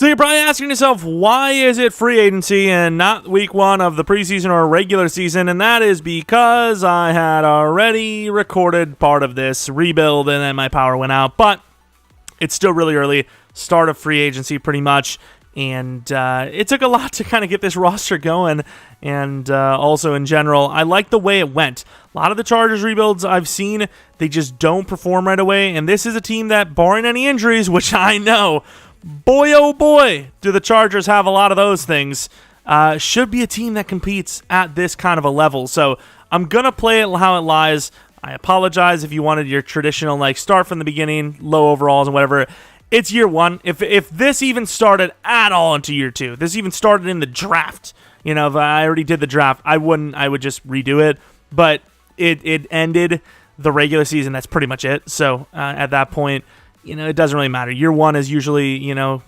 So you're probably asking yourself, why is it free agency and not week 1 of the preseason or regular season? And that is because I had already recorded part of this rebuild and then my power went out. But it's still really early, start of free agency pretty much. And it took a lot to kind of get this roster going. And also in general, I like the way it went. A lot of the Chargers rebuilds I've seen, they just don't perform right away. And this is a team that, barring any injuries, which I know, boy, oh boy, do the Chargers have a lot of those things. Should be a team that competes at this kind of a level. So I'm going to play it how it lies. I apologize if you wanted your traditional start from the beginning, low overalls and whatever. It's year 1. If this even started at all into year 2, this even started in the draft. If I already did the draft, I would just redo it. But it ended the regular season. That's pretty much it. So at that point, it doesn't really matter. Year 1 is usually, the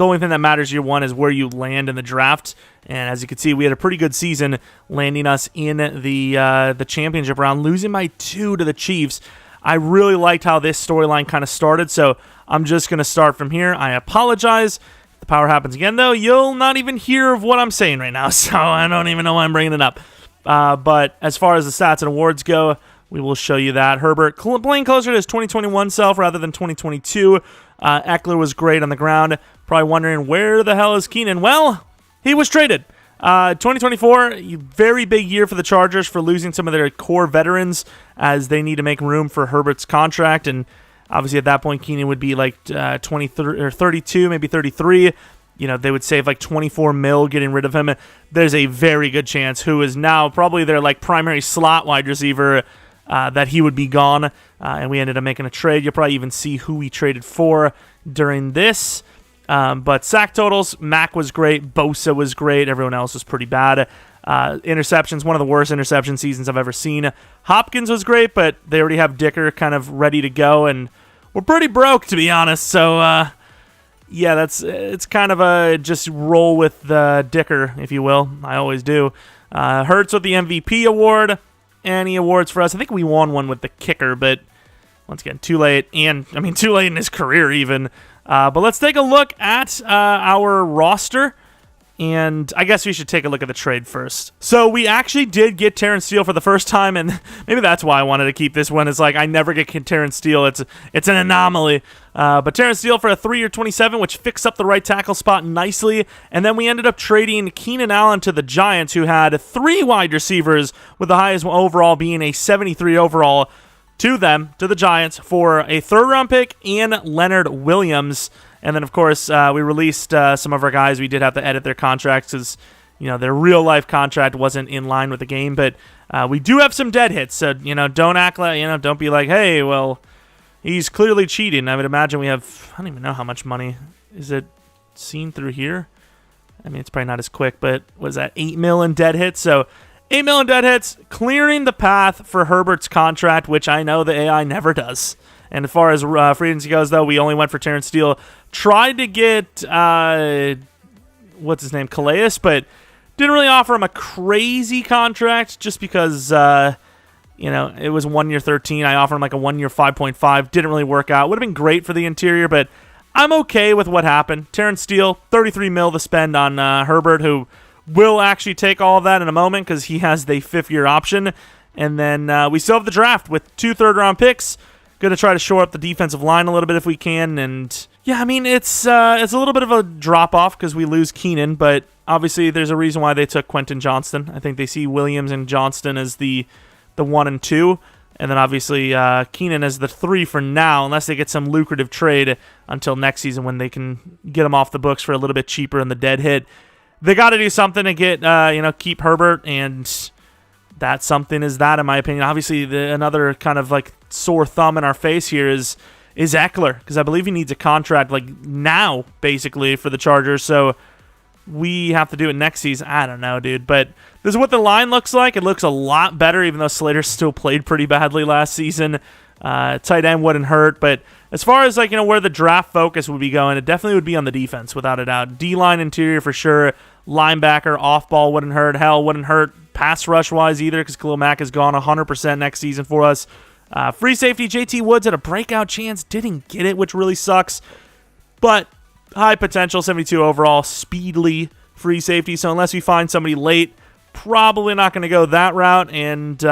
only thing that matters year 1 is where you land in the draft. And as you can see, we had a pretty good season landing us in the championship round, losing by 2 to the Chiefs. I really liked how this storyline kind of started, so I'm just going to start from here. I apologize. If the power happens again, though, you'll not even hear of what I'm saying right now, so I don't even know why I'm bringing it up. But as far as the stats and awards go, we will show you that. Herbert playing closer to his 2021 self rather than 2022. Eckler was great on the ground. Probably wondering, where the hell is Keenan? Well, he was traded. 2024, very big year for the Chargers for losing some of their core veterans as they need to make room for Herbert's contract. And obviously at that point, Keenan would be 23 or 32, maybe 33. They would save $24 million getting rid of him. There's a very good chance who is now probably their primary slot wide receiver that he would be gone, and we ended up making a trade. You'll probably even see who we traded for during this. But sack totals, Mac was great, Bosa was great, everyone else was pretty bad. Interceptions, one of the worst interception seasons I've ever seen. Hopkins was great, but they already have Dicker kind of ready to go, and we're pretty broke, to be honest. So, it's kind of a just roll with the Dicker, if you will. I always do. Hurts with the MVP award. Any awards for us? I think we won one with the kicker, but once again, too late. And, too late in his career even. But let's take a look at our roster. And I guess we should take a look at the trade first. So we actually did get Terrence Steele for the first time, and maybe that's why I wanted to keep this one. It's I never get Terrence Steele. It's an anomaly. But Terrence Steele for a 3-year 27, which fixed up the right tackle spot nicely. And then we ended up trading Keenan Allen to the Giants, who had 3 wide receivers, with the highest overall being a 73 overall, to the Giants, for a 3rd-round pick and Leonard Williams. And then, of course, we released some of our guys. We did have to edit their contracts because, their real-life contract wasn't in line with the game. But we do have some dead hits, so, don't act like, don't be like, hey, well, he's clearly cheating. I would imagine we have, I don't even know how much money. Is it seen through here? It's probably not as quick, but was that $8 million in dead hits? So $8 million in dead hits, clearing the path for Herbert's contract, which I know the AI never does. And as far as free agency goes, though, we only went for Terrence Steele. Tried to get, what's his name, Calais, but didn't really offer him a crazy contract just because, it was 1 year 13. I offered him a 1 year 5.5. Didn't really work out. Would have been great for the interior, but I'm okay with what happened. Terrence Steele, $33 million to spend on Herbert, who will actually take all of that in a moment because he has the 5th-year option. And then we still have the draft with 2 third-round picks. Going to try to shore up the defensive line a little bit if we can. And, yeah, it's a little bit of a drop-off because we lose Keenan, but obviously there's a reason why they took Quentin Johnston. I think they see Williams and Johnston as the 1 and 2, and then obviously Keenan as the 3 for now, unless they get some lucrative trade until next season when they can get him off the books for a little bit cheaper in the dead hit. They got to do something to get, keep Herbert, and that something is that, in my opinion. Obviously, another kind of sore thumb in our face here is Eckler, because I believe he needs a contract now, basically, for the Chargers. So we have to do it next season. I don't know, dude. But this is what the line looks like. It looks a lot better, even though Slater still played pretty badly last season. Tight end wouldn't hurt. But as far as where the draft focus would be going, it definitely would be on the defense, without a doubt. D-line, interior for sure. Linebacker, off-ball wouldn't hurt. Hell, wouldn't hurt pass rush-wise either, because Khalil Mack is gone 100% next season for us. Free safety, JT Woods had a breakout chance, didn't get it, which really sucks. But high potential, 72 overall, speedily free safety. So unless we find somebody late, probably not going to go that route. And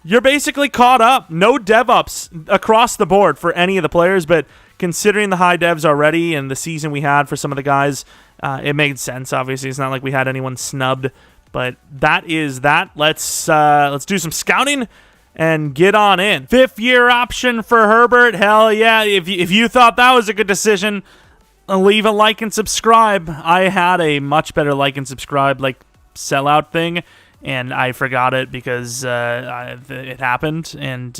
you're basically caught up. No dev ups across the board for any of the players, but considering the high devs already and the season we had for some of the guys, it made sense. Obviously, it's not like we had anyone snubbed, but that is that. Let's do some scouting and get on in. 5th-year option for Herbert. Hell yeah! If you thought that was a good decision, leave a like and subscribe. I had a much better like and subscribe sellout thing, and I forgot it because it happened. And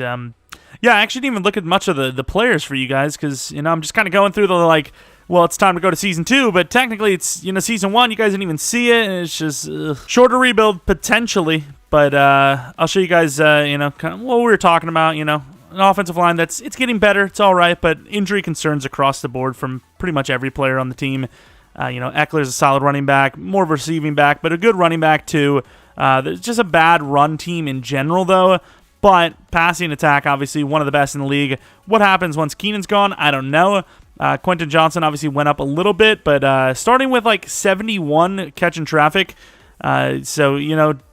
yeah, I actually didn't even look at much of the players for you guys because I'm just kind of going through the well, it's time to go to Season 2, but technically it's Season 1. You guys didn't even see it, and it's just shorter rebuild potentially. But I'll show you guys, kind of what we were talking about. An offensive line it's getting better. It's all right, but injury concerns across the board from pretty much every player on the team. Eckler's a solid running back, more of a receiving back, but a good running back too. There's just a bad run team in general, though. But passing attack, obviously, one of the best in the league. What happens once Keenan's gone? I don't know. Quentin Johnston obviously went up a little bit, but starting with 71 catching traffic. So,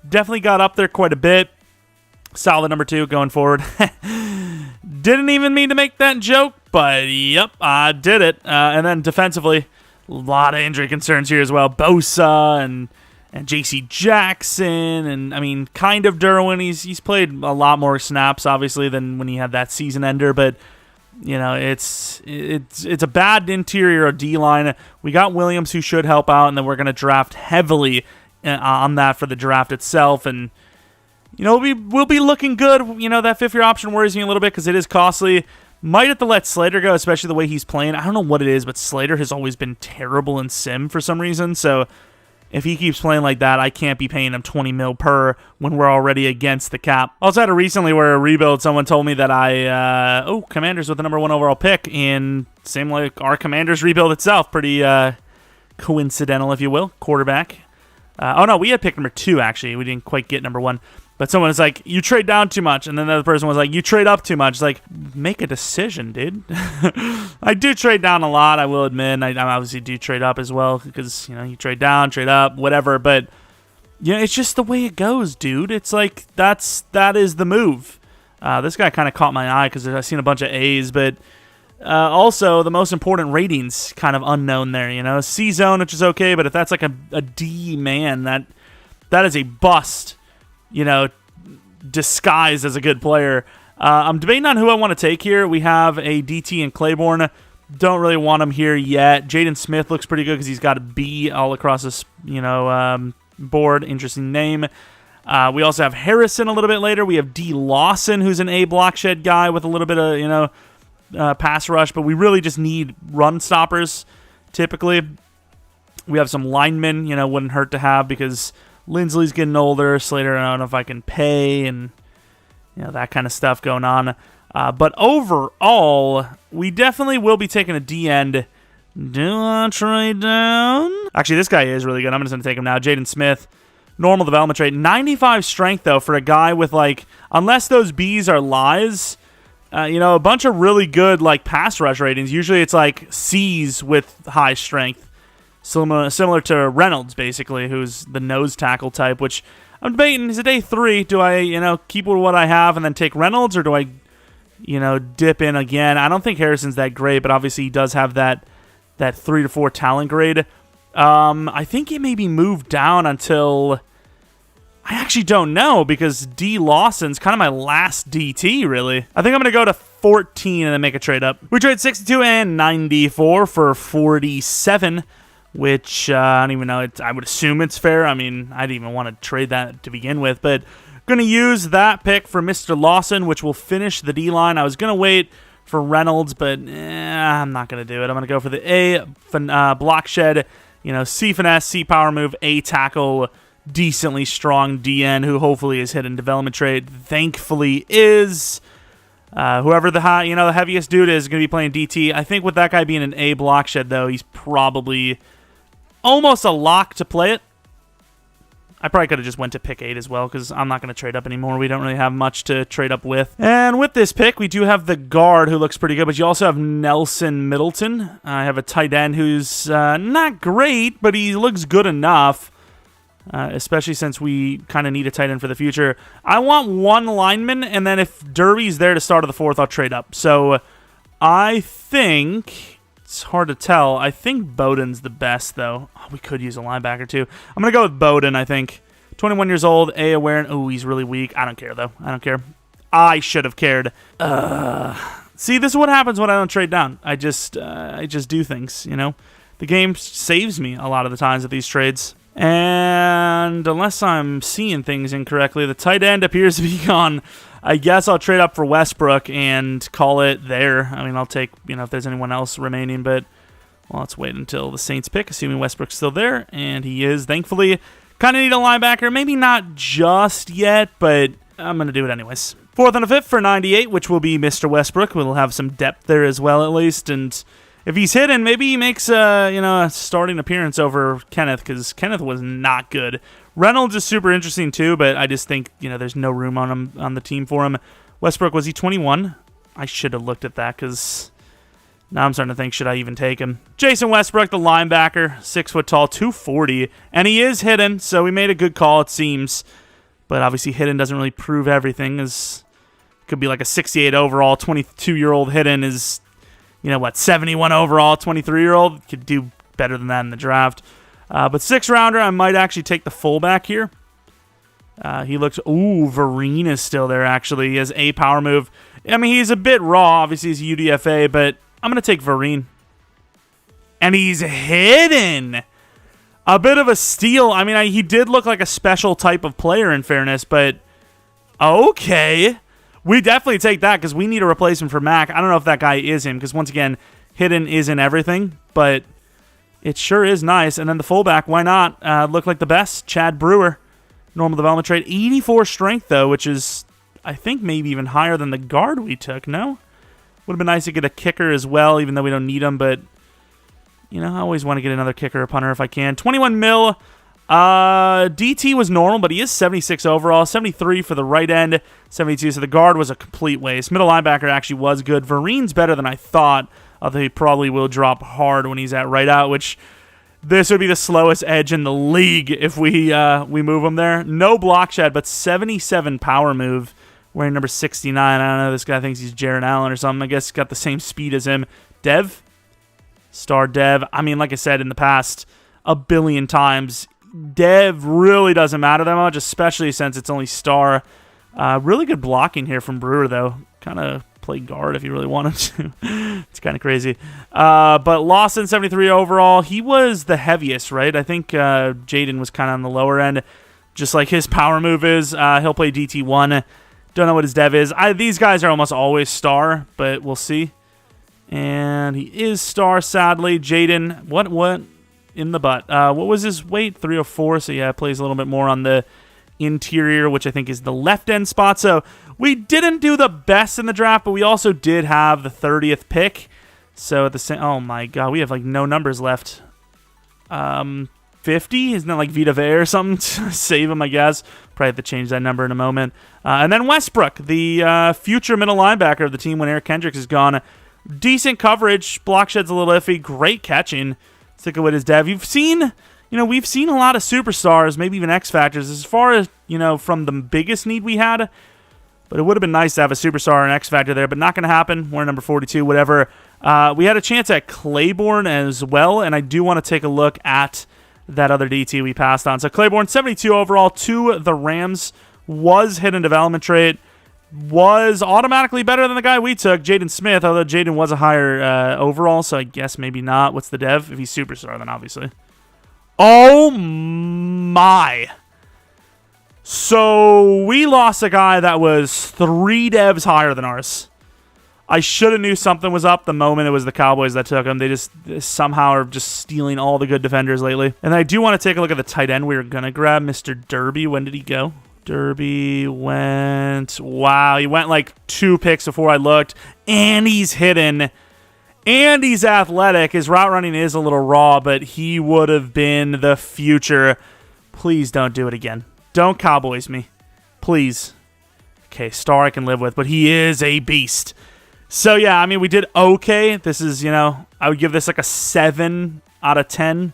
definitely got up there quite a bit. Solid number 2 going forward. Didn't even mean to make that joke, but yep, I did it. And then defensively, a lot of injury concerns here as well. Bosa and J.C. Jackson, and kind of Derwin. He's played a lot more snaps, obviously, than when he had that season ender, but it's a bad interior D-line. We got Williams, who should help out, and then we're going to draft heavily on that for the draft itself, and we'll be looking good. That 5th-year option worries me a little bit because it is costly. Might have to let Slater go, especially the way he's playing. I don't know what it is, but Slater has always been terrible in sim for some reason, so if he keeps playing like that, I can't be paying him $20 million per when we're already against the cap. Also had a recently where a rebuild, someone told me that Commanders with the number 1 overall pick, and same like our Commanders rebuild itself. Pretty coincidental, if you will. Quarterback. No, we had pick number 2, actually. We didn't quite get number 1. But someone was like, you trade down too much. And then the other person was like, you trade up too much. It's like, make a decision, dude. I do trade down a lot, I will admit. I obviously do trade up as well because, you trade down, trade up, whatever. But, it's just the way it goes, dude. It's like, that is the move. This guy kind of caught my eye because I've seen a bunch of A's. But also, the most important ratings kind of unknown there, C-zone, which is okay. But if that's like a D, man, that is a bust. Disguised as a good player. I'm debating on who I want to take here. We have a DT in Claiborne. Don't really want him here yet. Jaden Smith looks pretty good because he's got a B all across this, board. Interesting name. We also have Harrison a little bit later. We have D. Lawson, who's an A block shed guy with a little bit of, pass rush, but we really just need run stoppers, typically. We have some linemen, wouldn't hurt to have because Lindsley's getting older. Slater, I don't know if I can pay, and that kind of stuff going on. But overall, we definitely will be taking a D end. Do I trade down? Actually, this guy is really good. I'm just going to take him now. Jaden Smith, normal development trait. 95 strength, though, for a guy with, unless those Bs are lies, a bunch of really good, pass rush ratings. Usually it's, Cs with high strength. Similar to Reynolds, basically, who's the nose tackle type, which I'm debating, is it day 3? Do I, keep with what I have and then take Reynolds, or do I, dip in again? I don't think Harrison's that great, but obviously he does have that 3 to 4 talent grade. I think it may be moved down until, I actually don't know, because D. Lawson's kind of my last DT, really. I think I'm going to go to 14 and then make a trade up. We trade 62 and 94 for 47. Which, I don't even know, I would assume it's fair. I didn't even want to trade that to begin with, but going to use that pick for Mr. Lawson, which will finish the D-line. I was going to wait for Reynolds, but I'm not going to do it. I'm going to go for the A block shed, C finesse, C power move, A tackle, decently strong DN, who hopefully is hidden development trait. Thankfully is. Whoever the heaviest dude is going to be playing DT. I think with that guy being an A block shed, though, he's probably almost a lock to play it. I probably could have just went to pick 8 as well because I'm not going to trade up anymore. We don't really have much to trade up with. And with this pick, we do have the guard who looks pretty good, but you also have Nelson Middleton. I have a tight end who's not great, but he looks good enough, especially since we kind of need a tight end for the future. I want one lineman, and then if Derby's there to start of the 4th, I'll trade up. So I think... It's hard to tell. I think Bowden's the best, though. Oh, we could use a linebacker, too. I'm going to go with Bowden, I think. 21 years old, aware. Oh, he's really weak. I don't care, though. I don't care. I should have cared. See, this is what happens when I don't trade down. I just do things, you know? The game saves me a lot of the times at these trades. And unless I'm seeing things incorrectly, the tight end appears to be gone. I guess I'll trade up for Westbrook and call it there. I mean, I'll take, if there's anyone else remaining, but well, let's wait until the Saints pick, assuming Westbrook's still there, and he is, thankfully. Kind of need a linebacker. Maybe not just yet, but I'm going to do it anyways. 4th and a 5th for 98, which will be Mr. Westbrook. We'll have some depth there as well, at least, and if he's hidden, maybe he makes a starting appearance over Kenneth, because Kenneth was not good. Reynolds is super interesting too, but I just think there's no room on the team for him. Westbrook, was he 21? I should have looked at that because now I'm starting to think, should I even take him? Jason Westbrook, the linebacker, 6 foot tall, 240, and he is hidden, so we made a good call, it seems. But obviously, hidden doesn't really prove everything. As could be like a 68 overall, 22-year-old hidden is 71 overall, 23-year-old could do better than that in the draft. But 6th rounder, I might actually take the fullback here. He looks... Ooh, Vereen is still there, actually. He has a power move. I mean, he's a bit raw. Obviously, he's UDFA, but I'm going to take Vereen. And he's hidden! A bit of a steal. I mean, he did look like a special type of player, in fairness, but... Okay. We definitely take that, because we need a replacement for Mac. I don't know if that guy is him, because once again, hidden isn't everything, but... It sure is nice. And then the fullback, why not? Look like the best. Chad Brewer. Normal development trade. 84 strength, though, which is, I think, maybe even higher than the guard we took, no? Would have been nice to get a kicker as well, even though we don't need him. But, I always want to get another kicker or punter if I can. 21 mil. DT was normal, but he is 76 overall. 73 for the right end. 72, so the guard was a complete waste. Middle linebacker actually was good. Vereen's better than I thought. Although he probably will drop hard when he's at right out, which this would be the slowest edge in the league if we move him there. No block shed, but 77 power move, wearing number 69. I don't know, this guy thinks he's Jared Allen or something. I guess he's got the same speed as him. Dev? Star Dev. I mean, like I said in the past a billion times, Dev really doesn't matter that much, especially since it's only Star. Really good blocking here from Brewer, though. Kind of play guard if you really wanted to. It's kind of crazy. But Lawson, 73 overall. He was the heaviest, right? I think Jaden was kind of on the lower end, just like his power move is. He'll play DT1. Don't know what his dev is. These guys are almost always Star, but we'll see. And he is Star, sadly. Jaden, what in the butt? What was his weight? 304, so yeah, plays a little bit more on the interior, which I think is the left end spot. So we didn't do the best in the draft, but we also did have the 30th pick. So at the same, oh my god, we have like no numbers left. 50? Isn't that like Vita Vea or something? Save him, I guess. Probably have to change that number in a moment. And then Westbrook, the future middle linebacker of the team when Eric Kendricks is gone. Decent coverage. Block shed's a little iffy. Great catching. Stick with his dev. We've seen a lot of superstars, maybe even X Factors, as far as, from the biggest need we had. But it would have been nice to have a superstar and X Factor there, but not going to happen. We're number 42, whatever. We had a chance at Claiborne as well, and I do want to take a look at that other DT we passed on. So Claiborne, 72 overall to the Rams, was hidden development trait, was automatically better than the guy we took, Jaden Smith, although Jaden was a higher overall, so I guess maybe not. What's the dev? If he's superstar, then obviously. Oh my. So we lost a guy that was 3 devs higher than ours. I should have knew something was up the moment it was the Cowboys that took him. They just somehow are just stealing all the good defenders lately. And I do want to take a look at the tight end we were going to grab, Mr. Derby. When did he go? Derby went... Wow, he went like 2 picks before I looked. And he's hidden. And he's athletic. His route running is a little raw, but he would have been the future. Please don't do it again. Don't Cowboys me. Please. Okay, star I can live with, but he is a beast. So, yeah, I mean, we did okay. This is, you know, I would give this like a 7 out of 10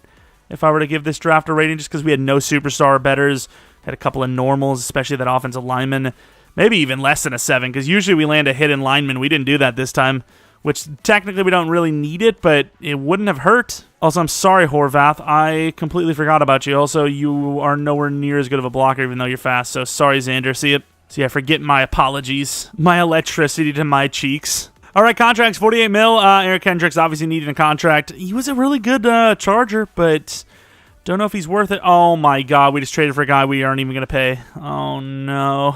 if I were to give this draft a rating, just because we had no superstar betters, had a couple of normals, especially that offensive lineman. Maybe even less than a 7, because usually we land a hidden lineman. We didn't do that this time, which technically we don't really need it, but it wouldn't have hurt. Also, I'm sorry, Horvath. I completely forgot about you. Also, you are nowhere near as good of a blocker, even though you're fast. So sorry, Xander. See it? So yeah, forget my apologies. My electricity to my cheeks. All right, contracts, 48 mil. Eric Kendricks obviously needed a contract. He was a really good Charger, but don't know if he's worth it. Oh, my God. We just traded for a guy we aren't even going to pay. Oh, no.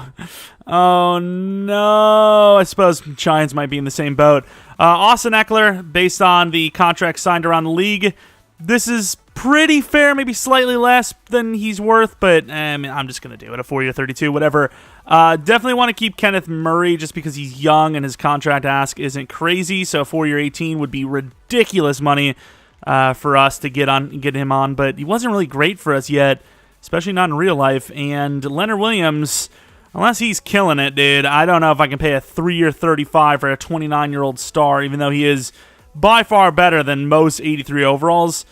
Oh, no. I suppose Giants might be in the same boat. Austin Eckler, based on the contract signed around the league, this is pretty fair, maybe slightly less than he's worth, but I mean, I'm just going to do it. A 4-year 32, whatever. Definitely want to keep Kenneth Murray just because he's young and his contract ask isn't crazy, so a 4-year 18 would be ridiculous money for us to get him on, but he wasn't really great for us yet, especially not in real life. And Leonard Williams, unless he's killing it, dude, I don't know if I can pay a 3-year 35 for a 29-year-old star, even though he is by far better than most 83 overalls.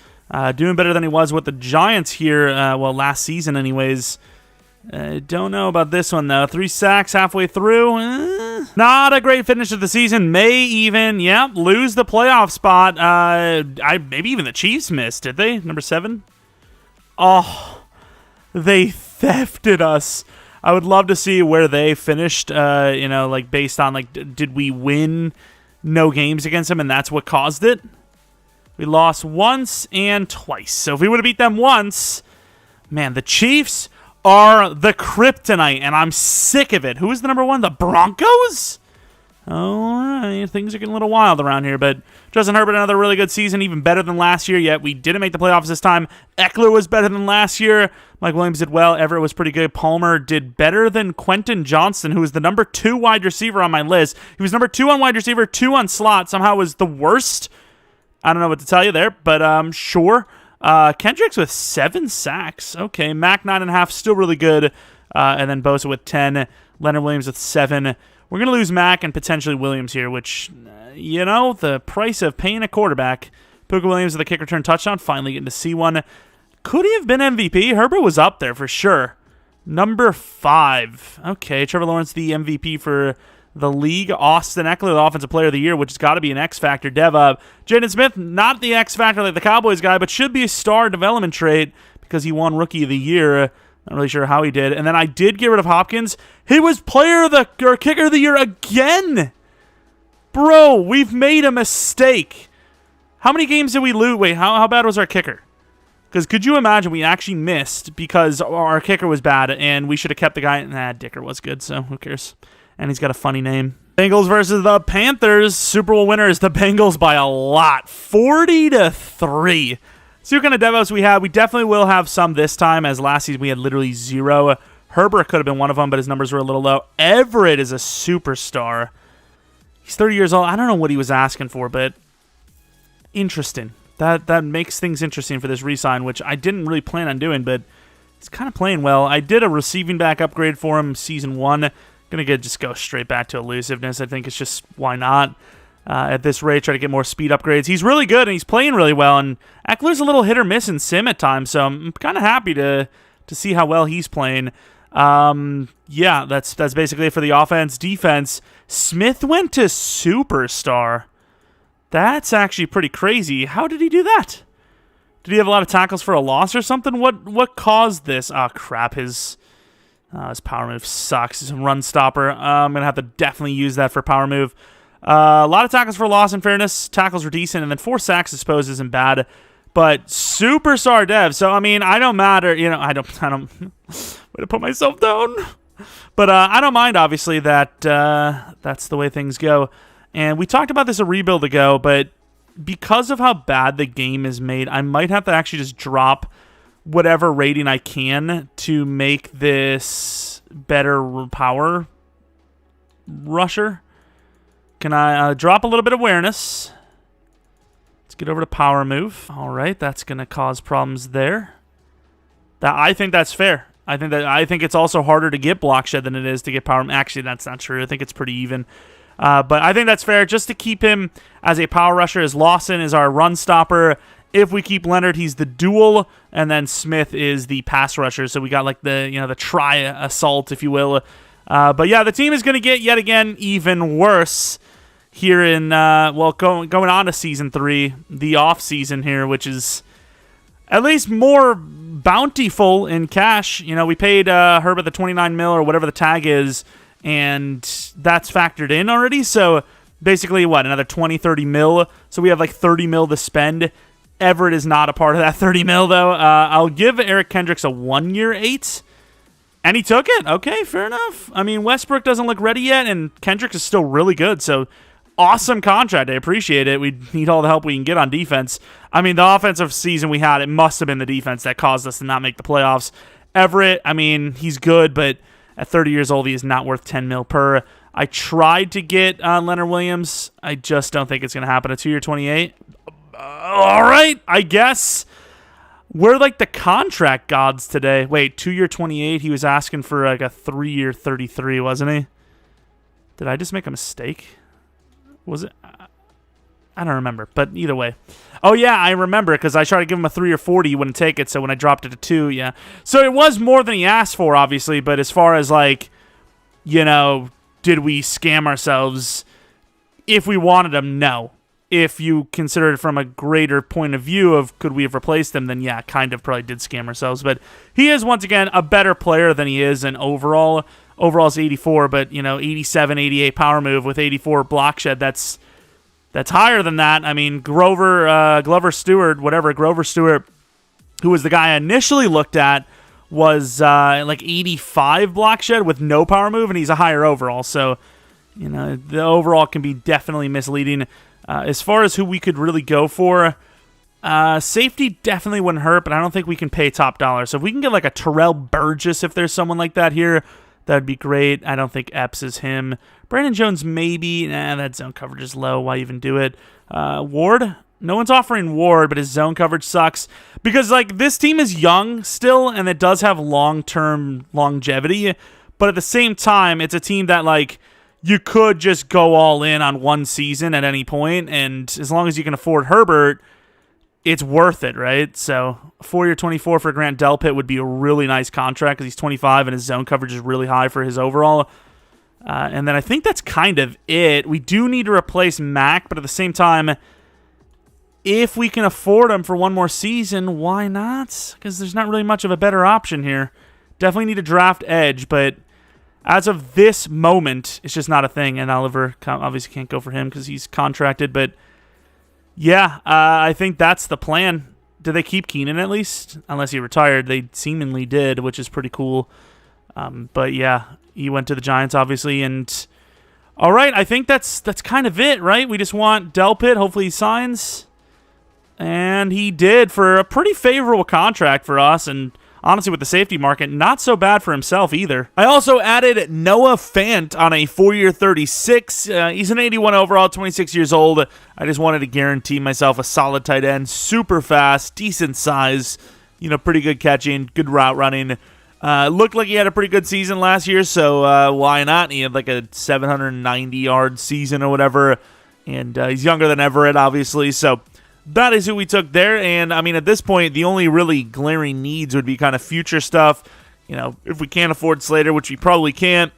Doing better than he was with the Giants here, well, last season anyways. Don't know about this one, though. 3 sacks halfway through. Not a great finish of the season. May even, lose the playoff spot. Maybe even the Chiefs missed, did they? Number 7? Oh, they thefted us. I would love to see where they finished, like based on, like, did we win no games against them and that's what caused it? We lost once and twice. So if we would have beat them once, man, the Chiefs are the kryptonite, and I'm sick of it. Who is the number 1? The Broncos? All right, things are getting a little wild around here, but Justin Herbert, another really good season, even better than last year, yet we didn't make the playoffs this time. Eckler was better than last year. Mike Williams did well. Everett was pretty good. Palmer did better than Quentin Johnston, who was the number 2 wide receiver on my list. He was number 2 on wide receiver, 2 on slot, somehow was the worst. I don't know what to tell you there, but sure. Kendricks with 7 sacks. Okay, Mac 9.5, still really good. And then Bosa with 10. Leonard Williams with 7. We're going to lose Mac and potentially Williams here, which, the price of paying a quarterback. Puka Williams with a kick return touchdown, finally getting to see one. Could he have been MVP? Herbert was up there for sure. Number 5. Okay, Trevor Lawrence, the MVP for the league. Austin Eckler, the Offensive Player of the Year, which has got to be an X Factor dev up. Jaden Smith, not the X Factor like the Cowboys guy, but should be a star development trait because he won Rookie of the Year. Not really sure how he did. And then I did get rid of Hopkins. He was Kicker of the Year again. Bro, we've made a mistake. How many games did we lose? Wait, how bad was our kicker? Because could you imagine we actually missed because our kicker was bad and we should have kept the guy. Nah, Dicker was good, so who cares? And he's got a funny name. Bengals versus the Panthers. Super Bowl winners, the Bengals by a lot. 40-3. See what kind of devos we have. We definitely will have some this time, as last season we had literally 0. Herbert could have been one of them, but his numbers were a little low. Everett is a superstar. He's 30 years old. I don't know what he was asking for, but interesting. That makes things interesting for this re-sign, which I didn't really plan on doing, but he's kind of playing well. I did a receiving back upgrade for him season 1. Gonna just go straight back to elusiveness. I think it's just, why not? At this rate, try to get more speed upgrades. He's really good, and he's playing really well, and Eckler's a little hit or miss in sim at times, so I'm kind of happy to see how well he's playing. Yeah, that's basically it for the offense. Defense, Smith went to superstar. That's actually pretty crazy. How did he do that? Did he have a lot of tackles for a loss or something? What caused this? Oh, crap, his power move sucks. He's a run stopper. I'm going to have to definitely use that for power move. A lot of tackles for loss, in fairness. Tackles were decent, and then 4 sacks, I suppose, isn't bad. But superstar dev. So, I mean, I don't matter. I don't way to put myself down. But I don't mind, obviously, that that's the way things go. And we talked about this a rebuild ago, but because of how bad the game is made, I might have to actually just drop whatever rating I can to make this better power rusher. Can I drop a little bit of awareness? Let's get over to power move. All right, that's going to cause problems there. I think that's fair. I think it's also harder to get block shed than it is to get power. Actually, that's not true. I think it's pretty even. But I think that's fair just to keep him as a power rusher. As Lawson is our run stopper. If we keep Leonard, he's the dual, and then Smith is the pass rusher. So we got like the tri assault, if you will. But yeah, the team is going to get yet again even worse here in going on to season 3, the off season here, which is at least more bountiful in cash. We paid Herbert the 29 mil or whatever the tag is, and that's factored in already. So basically, another 20, 30 mil. So we have like 30 mil to spend. Everett is not a part of that 30 mil, though. I'll give Eric Kendricks a 1-year 8, and he took it. Okay, fair enough. I mean, Westbrook doesn't look ready yet, and Kendricks is still really good, so awesome contract. I appreciate it. We need all the help we can get on defense. I mean, the offensive season we had, it must have been the defense that caused us to not make the playoffs. Everett, I mean, he's good, but at 30 years old, he is not worth 10 mil per. I tried to get Leonard Williams. I just don't think it's going to happen. A 2-year 28. All right, I guess. We're like the contract gods today. Wait, 2-year 28? He was asking for like a 3-year 33, wasn't he? Did I just make a mistake? Was it? I don't remember, but either way. Oh, yeah, I remember, because I tried to give him a 3 or 40, he wouldn't take it, so when I dropped it to 2, yeah. So it was more than he asked for, obviously, but as far as, like, did we scam ourselves? If we wanted him, no. If you consider it from a greater point of view of could we have replaced him, then yeah, kind of probably did scam ourselves. But he is, once again, a better player than he is in overall. Overall's 84, but, 87, 88 power move with 84 block shed. That's higher than that. I mean, Grover Stewart, who was the guy I initially looked at, was like 85 block shed with no power move, and he's a higher overall. So, the overall can be definitely misleading. As far as who we could really go for, safety definitely wouldn't hurt, but I don't think we can pay top dollar. So if we can get like a Terrell Burgess, if there's someone like that here, that'd be great. I don't think Epps is him. Brandon Jones, maybe. That zone coverage is low. Why even do it? Ward? No one's offering Ward, but his zone coverage sucks. Because, this team is young still, and it does have long-term longevity. But at the same time, it's a team that, you could just go all in on one season at any point, and as long as you can afford Herbert, it's worth it, right? So, 4-year 24 for Grant Delpit would be a really nice contract because he's 25 and his zone coverage is really high for his overall. And then I think that's kind of it. We do need to replace Mac, but at the same time, if we can afford him for one more season, why not? Because there's not really much of a better option here. Definitely need to draft edge, but as of this moment, it's just not a thing, and Oliver obviously can't go for him because he's contracted, but yeah, I think that's the plan. Did they keep Keenan at least? Unless he retired. They seemingly did, which is pretty cool. But yeah, he went to the Giants, obviously, and all right, I think that's kind of it, right? We just want Delpit. Hopefully he signs, and he did for a pretty favorable contract for us, and honestly, with the safety market, not so bad for himself either. I also added Noah Fant on a 4-year 36. He's an 81 overall, 26 years old. I just wanted to guarantee myself a solid tight end. Super fast, decent size, pretty good catching, good route running. Looked like he had a pretty good season last year, so why not? He had like a 790-yard season or whatever, and he's younger than Everett, obviously, so that is who we took there, and I mean, at this point, the only really glaring needs would be kind of future stuff. If we can't afford Slater, which we probably can't,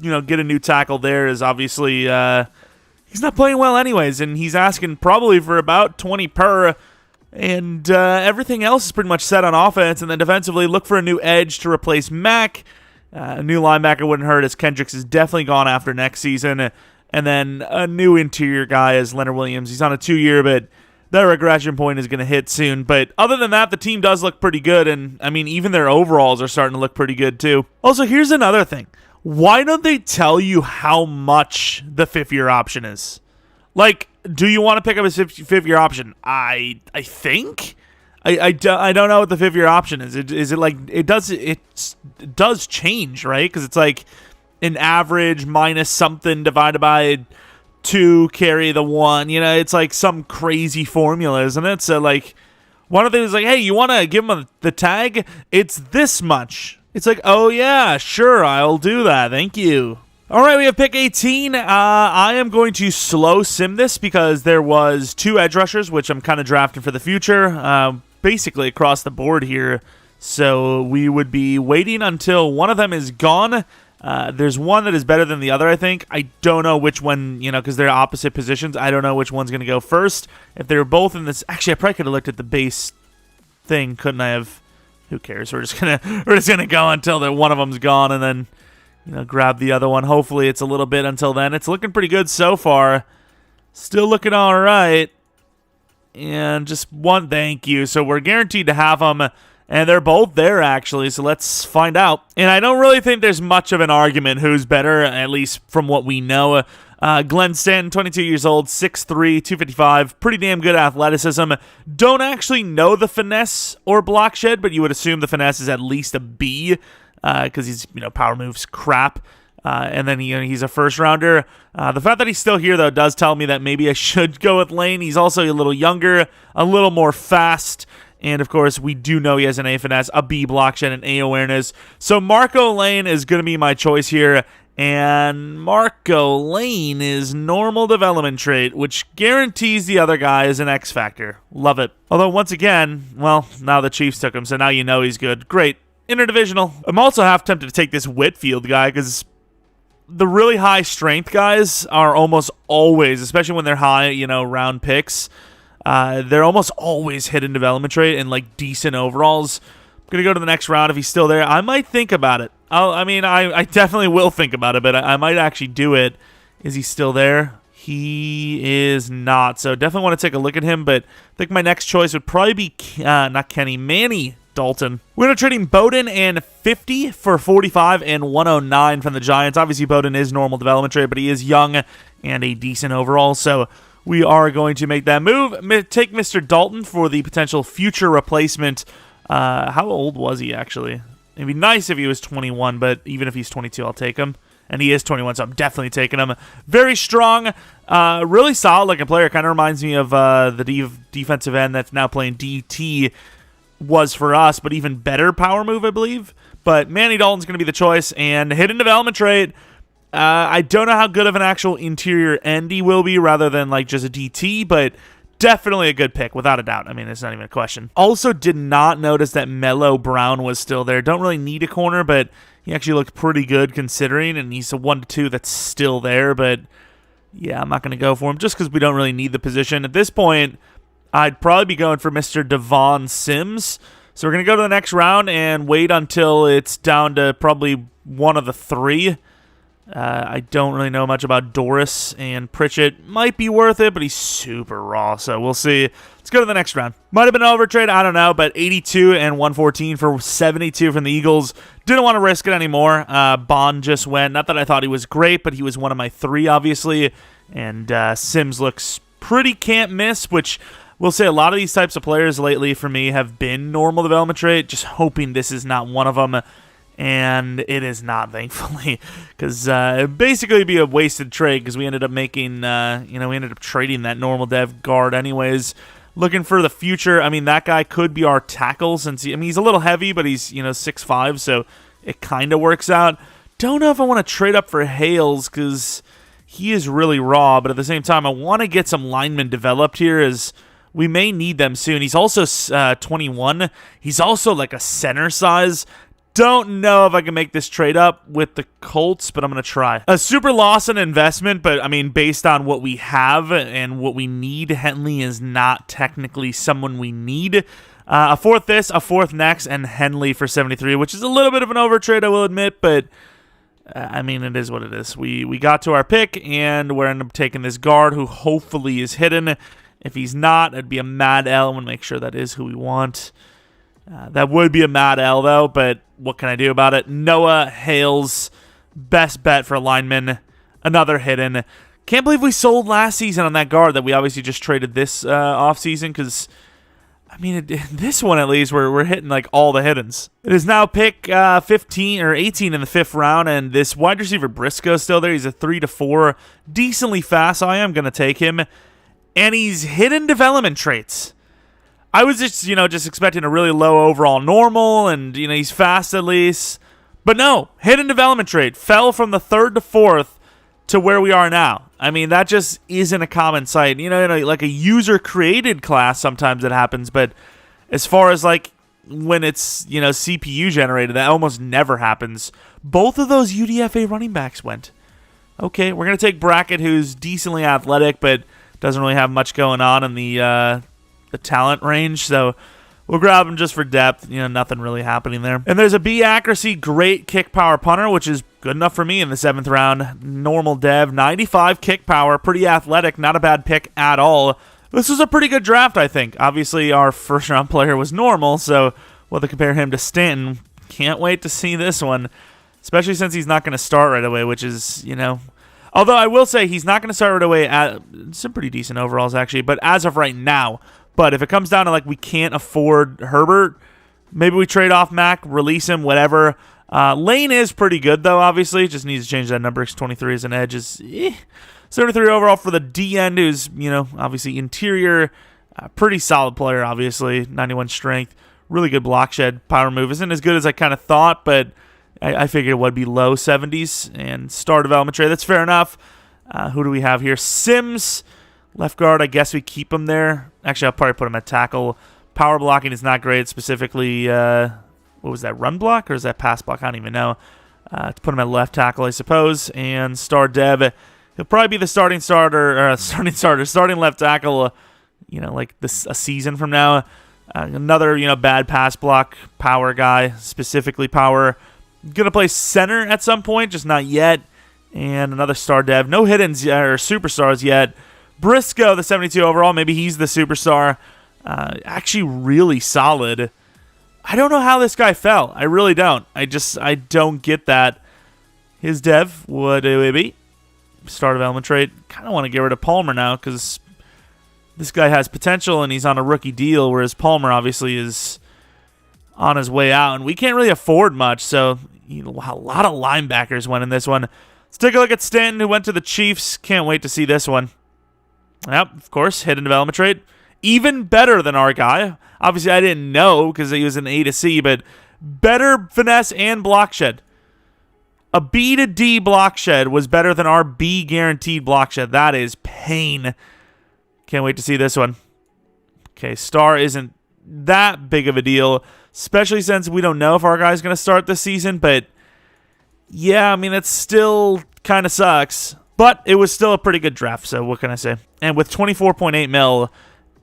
get a new tackle there is obviously, he's not playing well anyways, and he's asking probably for about 20 per, and everything else is pretty much set on offense, and then defensively, look for a new edge to replace Mack. A new linebacker wouldn't hurt, as Kendricks is definitely gone after next season, and then a new interior guy is Leonard Williams. He's on a 2-year, but that regression point is going to hit soon. But other than that, the team does look pretty good. And, I mean, even their overalls are starting to look pretty good, too. Also, here's another thing. Why don't they tell you how much the 5th-year option is? Do you want to pick up a 5th-year option? I think. I don't know what the 5th-year option is. Is it it does change, right? Because it's like an average minus something divided by 2 carry the 1, it's like some crazy formula, isn't it? So One of them was like, hey, you want to give him the tag? It's this much. It's like, oh yeah, sure, I'll do that. Thank you. All right, we have pick 18. I am going to slow sim this because there was 2 edge rushers, which I'm kind of drafting for the future, basically across the board here. So we would be waiting until one of them is gone. There's one that is better than the other, I think. I don't know which one, because they're opposite positions. I don't know which one's going to go first. If they were both in this... Actually, I probably could have looked at the base thing, couldn't I have? Who cares? We're just gonna go until one of them's gone and then... grab the other one. Hopefully it's a little bit until then. It's looking pretty good so far. Still looking all right. And just one thank you. So we're guaranteed to have them. And they're both there, actually. So let's find out. And I don't really think there's much of an argument who's better, at least from what we know. Glenn Stanton, 22 years old, 6'3", 255. Pretty damn good athleticism. Don't actually know the finesse or block shed, but you would assume the finesse is at least a B. Because he's, power moves crap. And then he's a first rounder. The fact that he's still here, though, does tell me that maybe I should go with Lane. He's also a little younger, a little more fast. And, of course, we do know he has an A finesse, a B block shed, and A awareness. So Marco Lane is going to be my choice here. And Marco Lane is normal development trait, which guarantees the other guy is an X factor. Love it. Although, once again, well, now the Chiefs took him, so now he's good. Great. Interdivisional. I'm also half tempted to take this Whitfield guy because the really high strength guys are almost always, especially when they're high, round picks, they're almost always hidden development trait and like decent overalls. I'm going to go to the next round if he's still there. I might think about it. I definitely will think about it, but I might actually do it. Is he still there? He is not. So definitely want to take a look at him, but I think my next choice would probably be not Kenny, Manny Dalton. We're going to trade him Bowden and 50 for 45 and 109 from the Giants. Obviously, Bowden is normal development trade, but he is young and a decent overall, so we are going to make that move. Take Mr. Dalton for the potential future replacement. How old was he, actually? It'd be nice if he was 21, but even if he's 22, I'll take him. And he is 21, so I'm definitely taking him. Very strong, really solid-looking player. Kind of reminds me of the defensive end that's now playing DT was for us, but even better power move, I believe. But Manny Dalton's going to be the choice, and hidden development trait. I don't know how good of an actual interior end he will be rather than like just a DT, but definitely a good pick, without a doubt. I mean, it's not even a question. Also did not notice that Mello Brown was still there. Don't really need a corner, but he actually looked pretty good considering, and he's a 1-2 that's still there, but yeah, I'm not going to go for him just because we don't really need the position. At this point, I'd probably be going for Mr. Devon Sims. So we're going to go to the next round and wait until it's down to probably one of the 3. I don't really know much about Doris, and Pritchett might be worth it, but he's super raw, so we'll see. Let's go to the next round. Might have been an overtrade, I don't know, but 82 and 114 for 72 from the Eagles. Didn't want to risk it anymore. Bond just went. Not that I thought he was great, but he was one of my 3, obviously, and Sims looks pretty can't miss, which... We'll say a lot of these types of players lately for me have been normal development trait, just hoping this is not one of them, and it is not, thankfully, because basically it'd be a wasted trade because we ended up making, we ended up trading that normal dev guard anyways. Looking for the future, I mean, that guy could be our tackle since, he's a little heavy, but he's, 6'5", so it kind of works out. Don't know if I want to trade up for Hales because he is really raw, but at the same time, I want to get some linemen developed here as... We may need them soon. He's also 21. He's also like a center size. Don't know if I can make this trade up with the Colts, but I'm going to try. A super loss in investment, but I mean, based on what we have and what we need, Henley is not technically someone we need. A 4th this, a 4th next, and Henley for 73, which is a little bit of an overtrade, I will admit, but I mean, it is what it is. We got to our pick, and we're ending up taking this guard who hopefully is hidden. If he's not, it'd be a Mad L. I'm going to make sure that is who we want. That would be a Mad L, though, but what can I do about it? Noah Hales, best bet for lineman. Another hidden. Can't believe we sold last season on that guard that we obviously just traded this offseason because, I mean, this one at least, we're hitting like all the hiddens. It is now pick 15 or 18 in the 5th round, and this wide receiver Briscoe is still there. He's a 3-4, decently fast. So I am going to take him. And he's hidden development traits. I was just expecting a really low overall normal, and, he's fast at least. But no, hidden development trait. Fell from the 3rd to 4th to where we are now. I mean, that just isn't a common sight. Like a user-created class, sometimes it happens, but as far as, like, when it's, CPU generated, that almost never happens. Both of those UDFA running backs went. Okay, we're going to take Brackett, who's decently athletic, but doesn't really have much going on in the talent range, so we'll grab him just for depth. Nothing really happening there. And there's a B accuracy, great kick power punter, which is good enough for me in the 7th round. Normal dev, 95 kick power, pretty athletic, not a bad pick at all. This was a pretty good draft, I think. Obviously, our first-round player was normal, so we'll have to compare him to Stanton. Can't wait to see this one, especially since he's not going to start right away, which is, Although I will say he's not going to start right away at some pretty decent overalls, actually, but as of right now. But if it comes down to, like, we can't afford Herbert, maybe we trade off Mac, release him, whatever. Lane is pretty good, though, obviously. Just needs to change that number because 23 as an edge is 73 overall for the D-end, who's, obviously interior. Pretty solid player, obviously. 91 strength. Really good block shed. Power move isn't as good as I kind of thought, but I figured it would be low 70s. And star development trade, that's fair enough. Who do we have here? Sims. Left guard, I guess we keep him there. Actually, I'll probably put him at tackle. Power blocking is not great, specifically, what was that, run block? Or is that pass block? I don't even know. To put him at left tackle, I suppose. And star dev, he'll probably be the starting left tackle, like a season from now. Another, bad pass block power guy, specifically power. Going to play center at some point, just not yet. And another star dev. No hiddens or superstars yet. Briscoe, the 72 overall, maybe he's the superstar. Actually really solid. I don't know how this guy fell. I really don't. I don't get that. His dev, what do it be? Star development trait. Kind of want to get rid of Palmer now because this guy has potential and he's on a rookie deal, whereas Palmer obviously is on his way out, and we can't really afford much, so a lot of linebackers went in this one. Let's take a look at Stanton, who went to the Chiefs. Can't wait to see this one. Yep, of course, hidden development trait. Even better than our guy. Obviously, I didn't know because he was an A to C, but better finesse and block shed. A B to D block shed was better than our B guaranteed block shed. That is pain. Can't wait to see this one. Okay, star isn't that big of a deal, especially since we don't know if our guy's going to start this season, but yeah, I mean, it still kind of sucks. But it was still a pretty good draft, so what can I say? And with 24.8 mil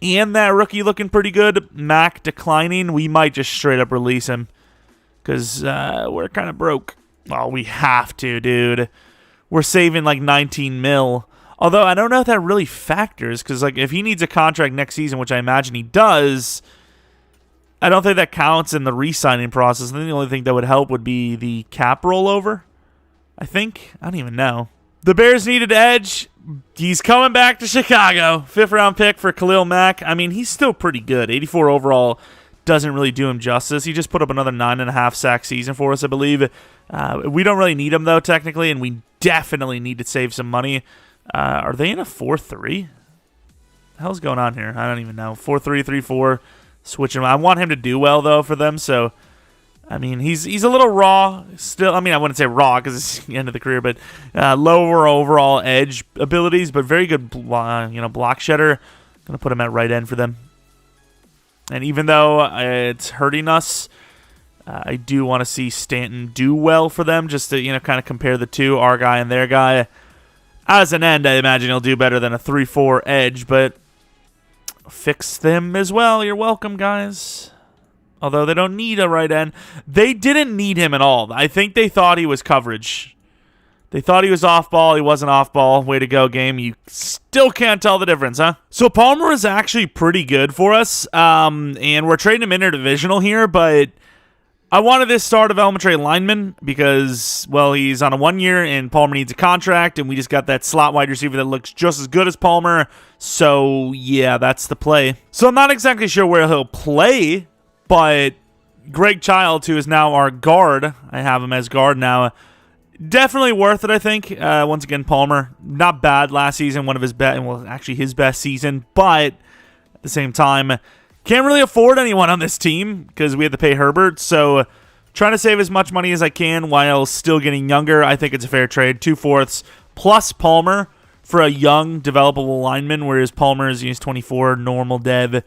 and that rookie looking pretty good, Mac declining, we might just straight up release him because we're kind of broke. Oh, we have to, dude. We're saving like 19 mil. Although I don't know if that really factors because like if he needs a contract next season, which I imagine he does, I don't think that counts in the re-signing process. I think the only thing that would help would be the cap rollover, I think. I don't even know. The Bears needed edge. He's coming back to Chicago. 5th round pick for Khalil Mack. I mean, he's still pretty good. 84 overall doesn't really do him justice. He just put up another 9.5 sack season for us, I believe. We don't really need him, though, technically, and we definitely need to save some money. Are they in a 4-3? The hell's going on here? I don't even know. 4-3, 3-4. Switch him. I want him to do well, though, for them, so I mean, he's a little raw still. I mean, I wouldn't say raw because it's the end of the career, but lower overall edge abilities, but very good, block shedder. Gonna put him at right end for them. And even though it's hurting us, I do want to see Stanton do well for them, just to kind of compare the two, our guy and their guy. As an end, I imagine he'll do better than a 3-4 edge, but fix them as well. You're welcome, guys. Although they don't need a right end. They didn't need him at all. I think they thought he was coverage. They thought he was off ball. He wasn't off ball. Way to go, game. You still can't tell the difference, huh? So Palmer is actually pretty good for us. And we're trading him interdivisional here, but I wanted this star development trade lineman because, well, he's on a 1 year and Palmer needs a contract, and we just got that slot wide receiver that looks just as good as Palmer. So, yeah, that's the play. So I'm not exactly sure where he'll play, but Greg Childs, who is now our guard, I have him as guard now, definitely worth it, I think. Once again, Palmer, not bad last season, one of his best, well, actually his best season, but at the same time, Can't really afford anyone on this team because we had to pay Herbert, so trying to save as much money as I can while still getting younger. I think it's a fair trade. 2/4 plus Palmer for a young, developable lineman, whereas Palmer is 24, normal dev.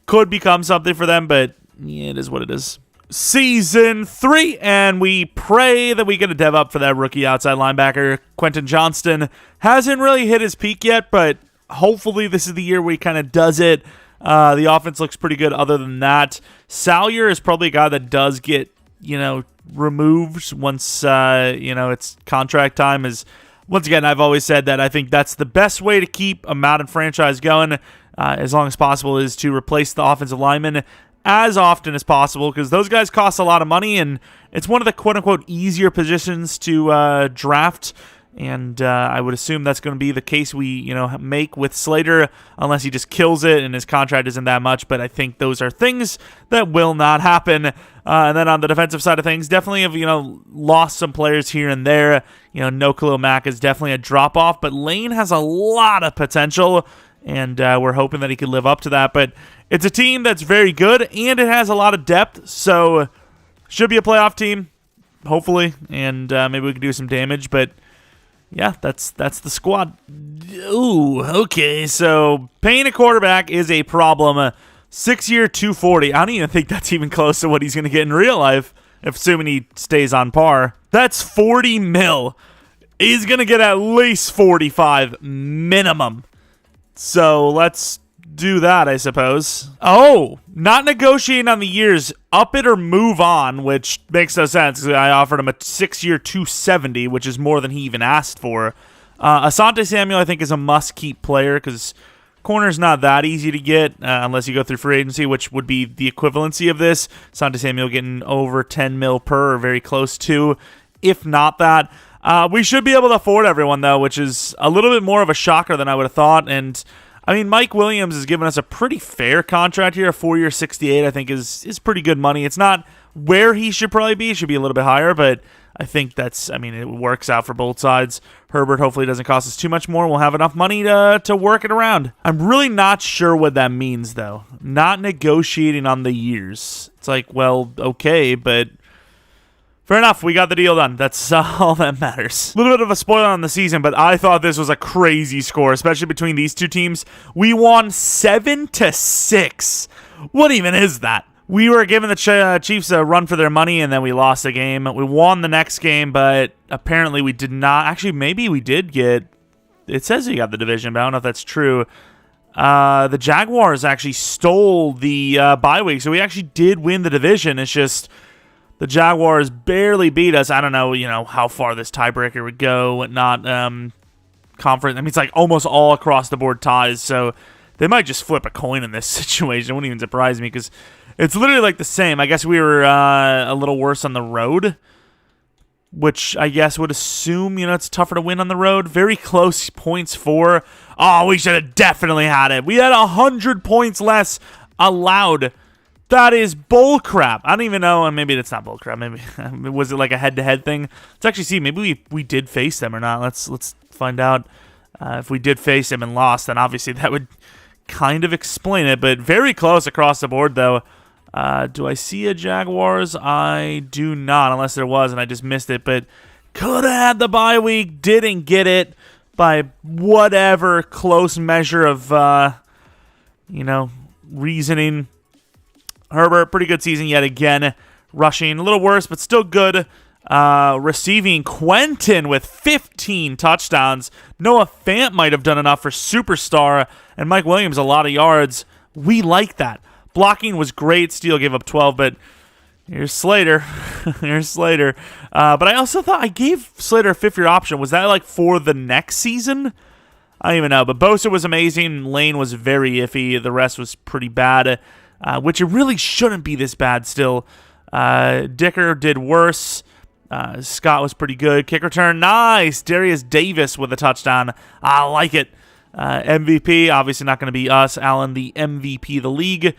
Could become something for them, but yeah, it is what it is. Season 3, and we pray that we get a dev up for that rookie outside linebacker. Quentin Johnston hasn't really hit his peak yet, but hopefully this is the year where he kind of does it. The offense looks pretty good other than that. Salyer is probably a guy that does get, removed once, it's contract time. Once again, I've always said that I think that's the best way to keep a Madden franchise going as long as possible is to replace the offensive lineman as often as possible because those guys cost a lot of money and it's one of the quote-unquote easier positions to draft. And I would assume that's going to be the case we, make with Slater, unless he just kills it and his contract isn't that much. But I think those are things that will not happen. And then on the defensive side of things, definitely have, lost some players here and there. No Khalil Mack is definitely a drop-off, but Lane has a lot of potential, and we're hoping that he can live up to that. But it's a team that's very good, and it has a lot of depth, so should be a playoff team, hopefully, and maybe we can do some damage, but yeah, that's the squad. Ooh, okay. So paying a quarterback is a problem. 6-year, 240. I don't even think that's even close to what he's going to get in real life, assuming he stays on par. That's 40 mil. He's going to get at least 45 minimum. So let's do that, I suppose. Oh, not negotiating on the years. Up it or move on, which makes no sense. I offered him a 6-year 270, which is more than he even asked for. Asante Samuel, I think, is a must-keep player because corner's not that easy to get unless you go through free agency, which would be the equivalency of this. Asante Samuel getting over 10 mil per, or very close to, if not that. We should be able to afford everyone, though, which is a little bit more of a shocker than I would have thought, and I mean, Mike Williams has given us a pretty fair contract here. A 4-year 68, I think, is pretty good money. It's not where he should probably be. It should be a little bit higher, but I think it works out for both sides. Herbert hopefully doesn't cost us too much more. We'll have enough money to work it around. I'm really not sure what that means, though. Not negotiating on the years. It's like, well, okay, but fair enough, we got the deal done. That's all that matters. A little bit of a spoiler on the season, but I thought this was a crazy score, especially between these two teams. We won 7-6. What even is that? We were giving the Chiefs a run for their money, and then we lost the game. We won the next game, but apparently we did not. Actually, maybe we did get. It says we got the division, but I don't know if that's true. The Jaguars actually stole the bye week, so we actually did win the division. It's just the Jaguars barely beat us. I don't know, how far this tiebreaker would go, whatnot. Conference. I mean, it's like almost all across the board ties, so they might just flip a coin in this situation. It wouldn't even surprise me because it's literally like the same. I guess we were a little worse on the road, which I guess would assume, it's tougher to win on the road. Very close points for. Oh, we should have definitely had it. We had 100 points less allowed. That is bullcrap. I don't even know, and maybe it's not bullcrap. Maybe was it like a head-to-head thing? Let's actually see. Maybe we did face them or not. Let's find out. If we did face them and lost, then obviously that would kind of explain it. But very close across the board, though. Do I see a Jaguars? I do not, unless there was, and I just missed it. But could have had the bye week. Didn't get it by whatever close measure of, reasoning. Herbert, pretty good season yet again. Rushing, a little worse, but still good. Receiving, Quentin with 15 touchdowns. Noah Fant might have done enough for superstar. And Mike Williams, a lot of yards. We like that. Blocking was great. Steele gave up 12, but here's Slater. Here's Slater. But I also thought I gave Slater a 5th-year option. Was that like for the next season? I don't even know. But Bosa was amazing. Lane was very iffy. The rest was pretty bad. Which it really shouldn't be this bad still. Dicker did worse. Scott was pretty good. Kick return, nice. Darius Davis with a touchdown. I like it. MVP, obviously not going to be us. Allen, the MVP of the league.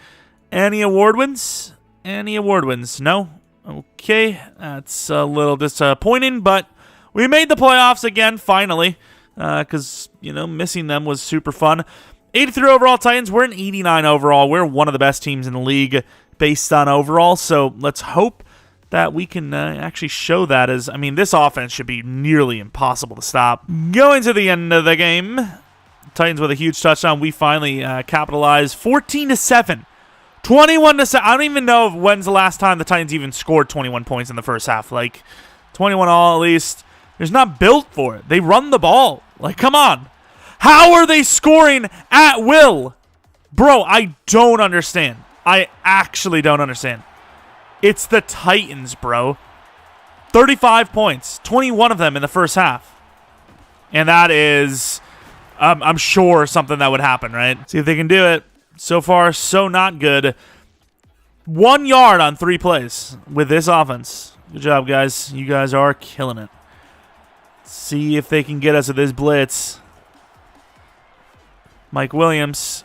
Any award wins? Any award wins? No? Okay, that's a little disappointing, but we made the playoffs again, finally. Because, missing them was super fun. 83 overall Titans. We're an 89 overall. We're one of the best teams in the league based on overall, so let's hope that we can actually show that. As I mean, this offense should be nearly impossible to stop. Going to the end of the game, Titans with a huge touchdown. We finally capitalized 14-7. 21-7. I don't even know when's the last time the Titans even scored 21 points in the first half. Like, 21 all at least. They're not built for it. They run the ball. Like, come on. How are they scoring at will? Bro, I don't understand. I actually don't understand. It's the Titans, bro. 35 points. 21 of them in the first half. And that is, I'm sure, something that would happen, right? See if they can do it. So far, so not good. 1 yard on 3 plays with this offense. Good job, guys. You guys are killing it. See if they can get us with this blitz. Mike Williams.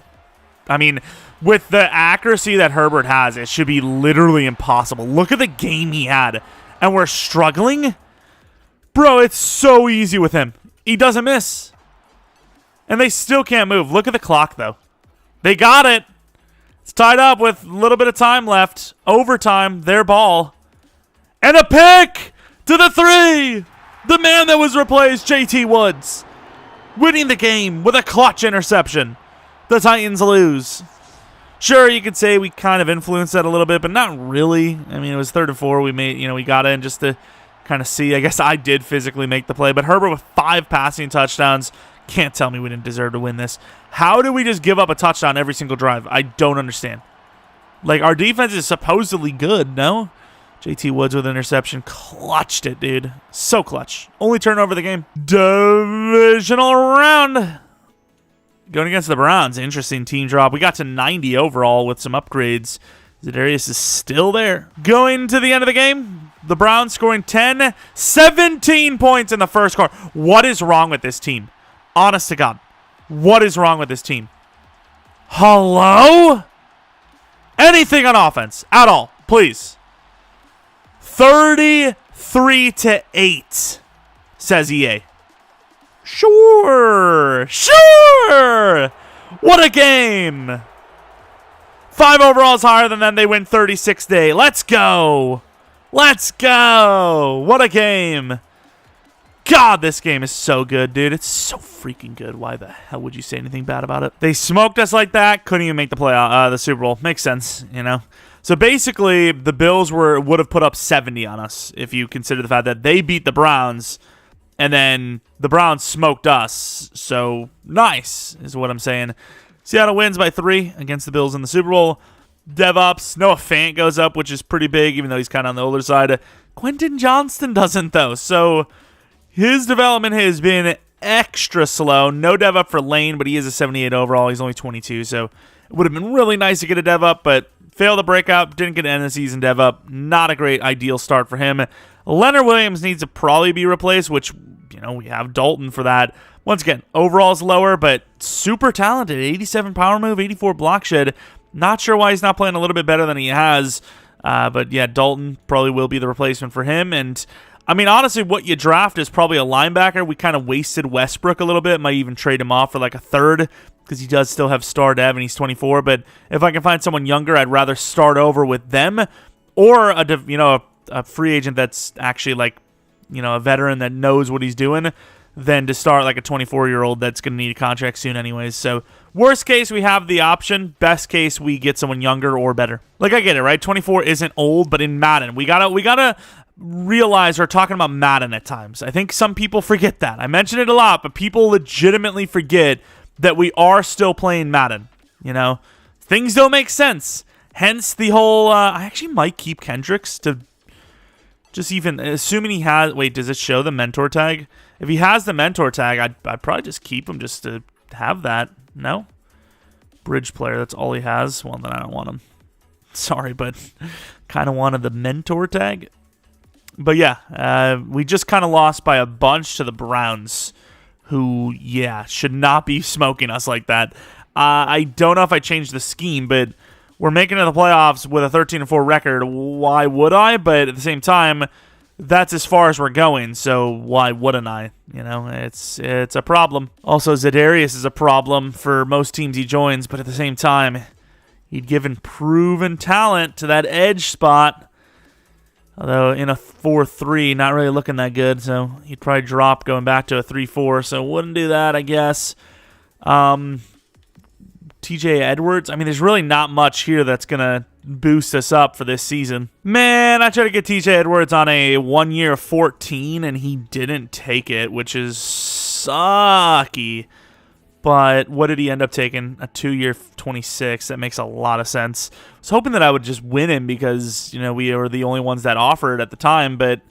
I mean, with the accuracy that Herbert has, it should be literally impossible. Look at the game he had. And we're struggling? Bro, it's so easy with him. He doesn't miss. And they still can't move. Look at the clock, though. They got it. It's tied up with a little bit of time left. Overtime, their ball. And a pick to the 3. The man that was replaced, JT Woods. Winning the game with a clutch interception. The Titans lose. Sure, you could say we kind of influenced that a little bit, but not really. I mean, it was 3rd and 4. We made, we got in just to kind of see. I guess I did physically make the play, but Herbert with 5 passing touchdowns. Can't tell me we didn't deserve to win this. How do we just give up a touchdown every single drive? I don't understand. Like, our defense is supposedly good, no? JT Woods with interception. Clutched it, dude. So clutch. Only turnover of the game. Divisional round. Going against the Browns. Interesting team drop. We got to 90 overall with some upgrades. Za'Darius is still there. Going to the end of the game. The Browns scoring 17 points in the first quarter. What is wrong with this team? Honest to God. What is wrong with this team? Hello? Anything on offense at all, please. 33-8, says EA. Sure. What a game. 5 overalls higher than them. They win 36-8. Let's go. What a game. God, this game is so good, dude. It's so freaking good. Why the hell would you say anything bad about it? They smoked us like that. Couldn't even make the Super Bowl. Makes sense, So basically, the Bills would have put up 70 on us if you consider the fact that they beat the Browns, and then the Browns smoked us. So nice is what I'm saying. Seattle wins by 3 against the Bills in the Super Bowl. DevOps, Noah Fant goes up, which is pretty big, even though he's kind of on the older side. Quentin Johnston doesn't, though. So his development has been extra slow. No dev up for Lane, but he is a 78 overall. He's only 22, so it would have been really nice to get a dev up, but failed the breakout. Didn't get an end of the season dev up. Not a great ideal start for him. Leonard Williams needs to probably be replaced, which, we have Dalton for that. Once again, overall's lower, but super talented. 87 power move, 84 block shed. Not sure why he's not playing a little bit better than he has. But yeah, Dalton probably will be the replacement for him. And I mean, honestly, what you draft is probably a linebacker. We kind of wasted Westbrook a little bit. Might even trade him off for like a 3rd because he does still have star dev and he's 24. But if I can find someone younger, I'd rather start over with them or a free agent that's actually like, a veteran that knows what he's doing than to start like a 24-year-old that's going to need a contract soon anyways. So worst case, we have the option. Best case, we get someone younger or better. Like, I get it, right? 24 isn't old, but in Madden, we gotta realize we're talking about Madden at times. I think some people forget that. I mention it a lot, but people legitimately forget that we are still playing Madden. Things don't make sense. Hence the whole, I actually might keep Kendricks to just even, assuming he has, wait, does it show the mentor tag? If he has the mentor tag, I'd probably just keep him just to have that. No? Bridge player, that's all he has. Well, then I don't want him. Sorry, but kind of wanted the mentor tag. But yeah, we just kind of lost by a bunch to the Browns, who, should not be smoking us like that. I don't know if I changed the scheme, but we're making it to the playoffs with a 13-4 record. Why would I? But at the same time, that's as far as we're going, so why wouldn't I? You know, it's a problem. Also, Za'Darius is a problem for most teams he joins, but at the same time, he'd given proven talent to that edge spot. Although in a 4-3, not really looking that good, so he'd probably drop going back to a 3-4, so wouldn't do that, I guess. TJ Edwards, I mean, there's really not much here that's going to boost us up for this season. Man, I tried to get TJ Edwards on a 1-year 14, and he didn't take it, which is sucky. But what did he end up taking? A 2-year 26. That makes a lot of sense. I was hoping that I would just win him because, you know, we were the only ones that offered at the time, but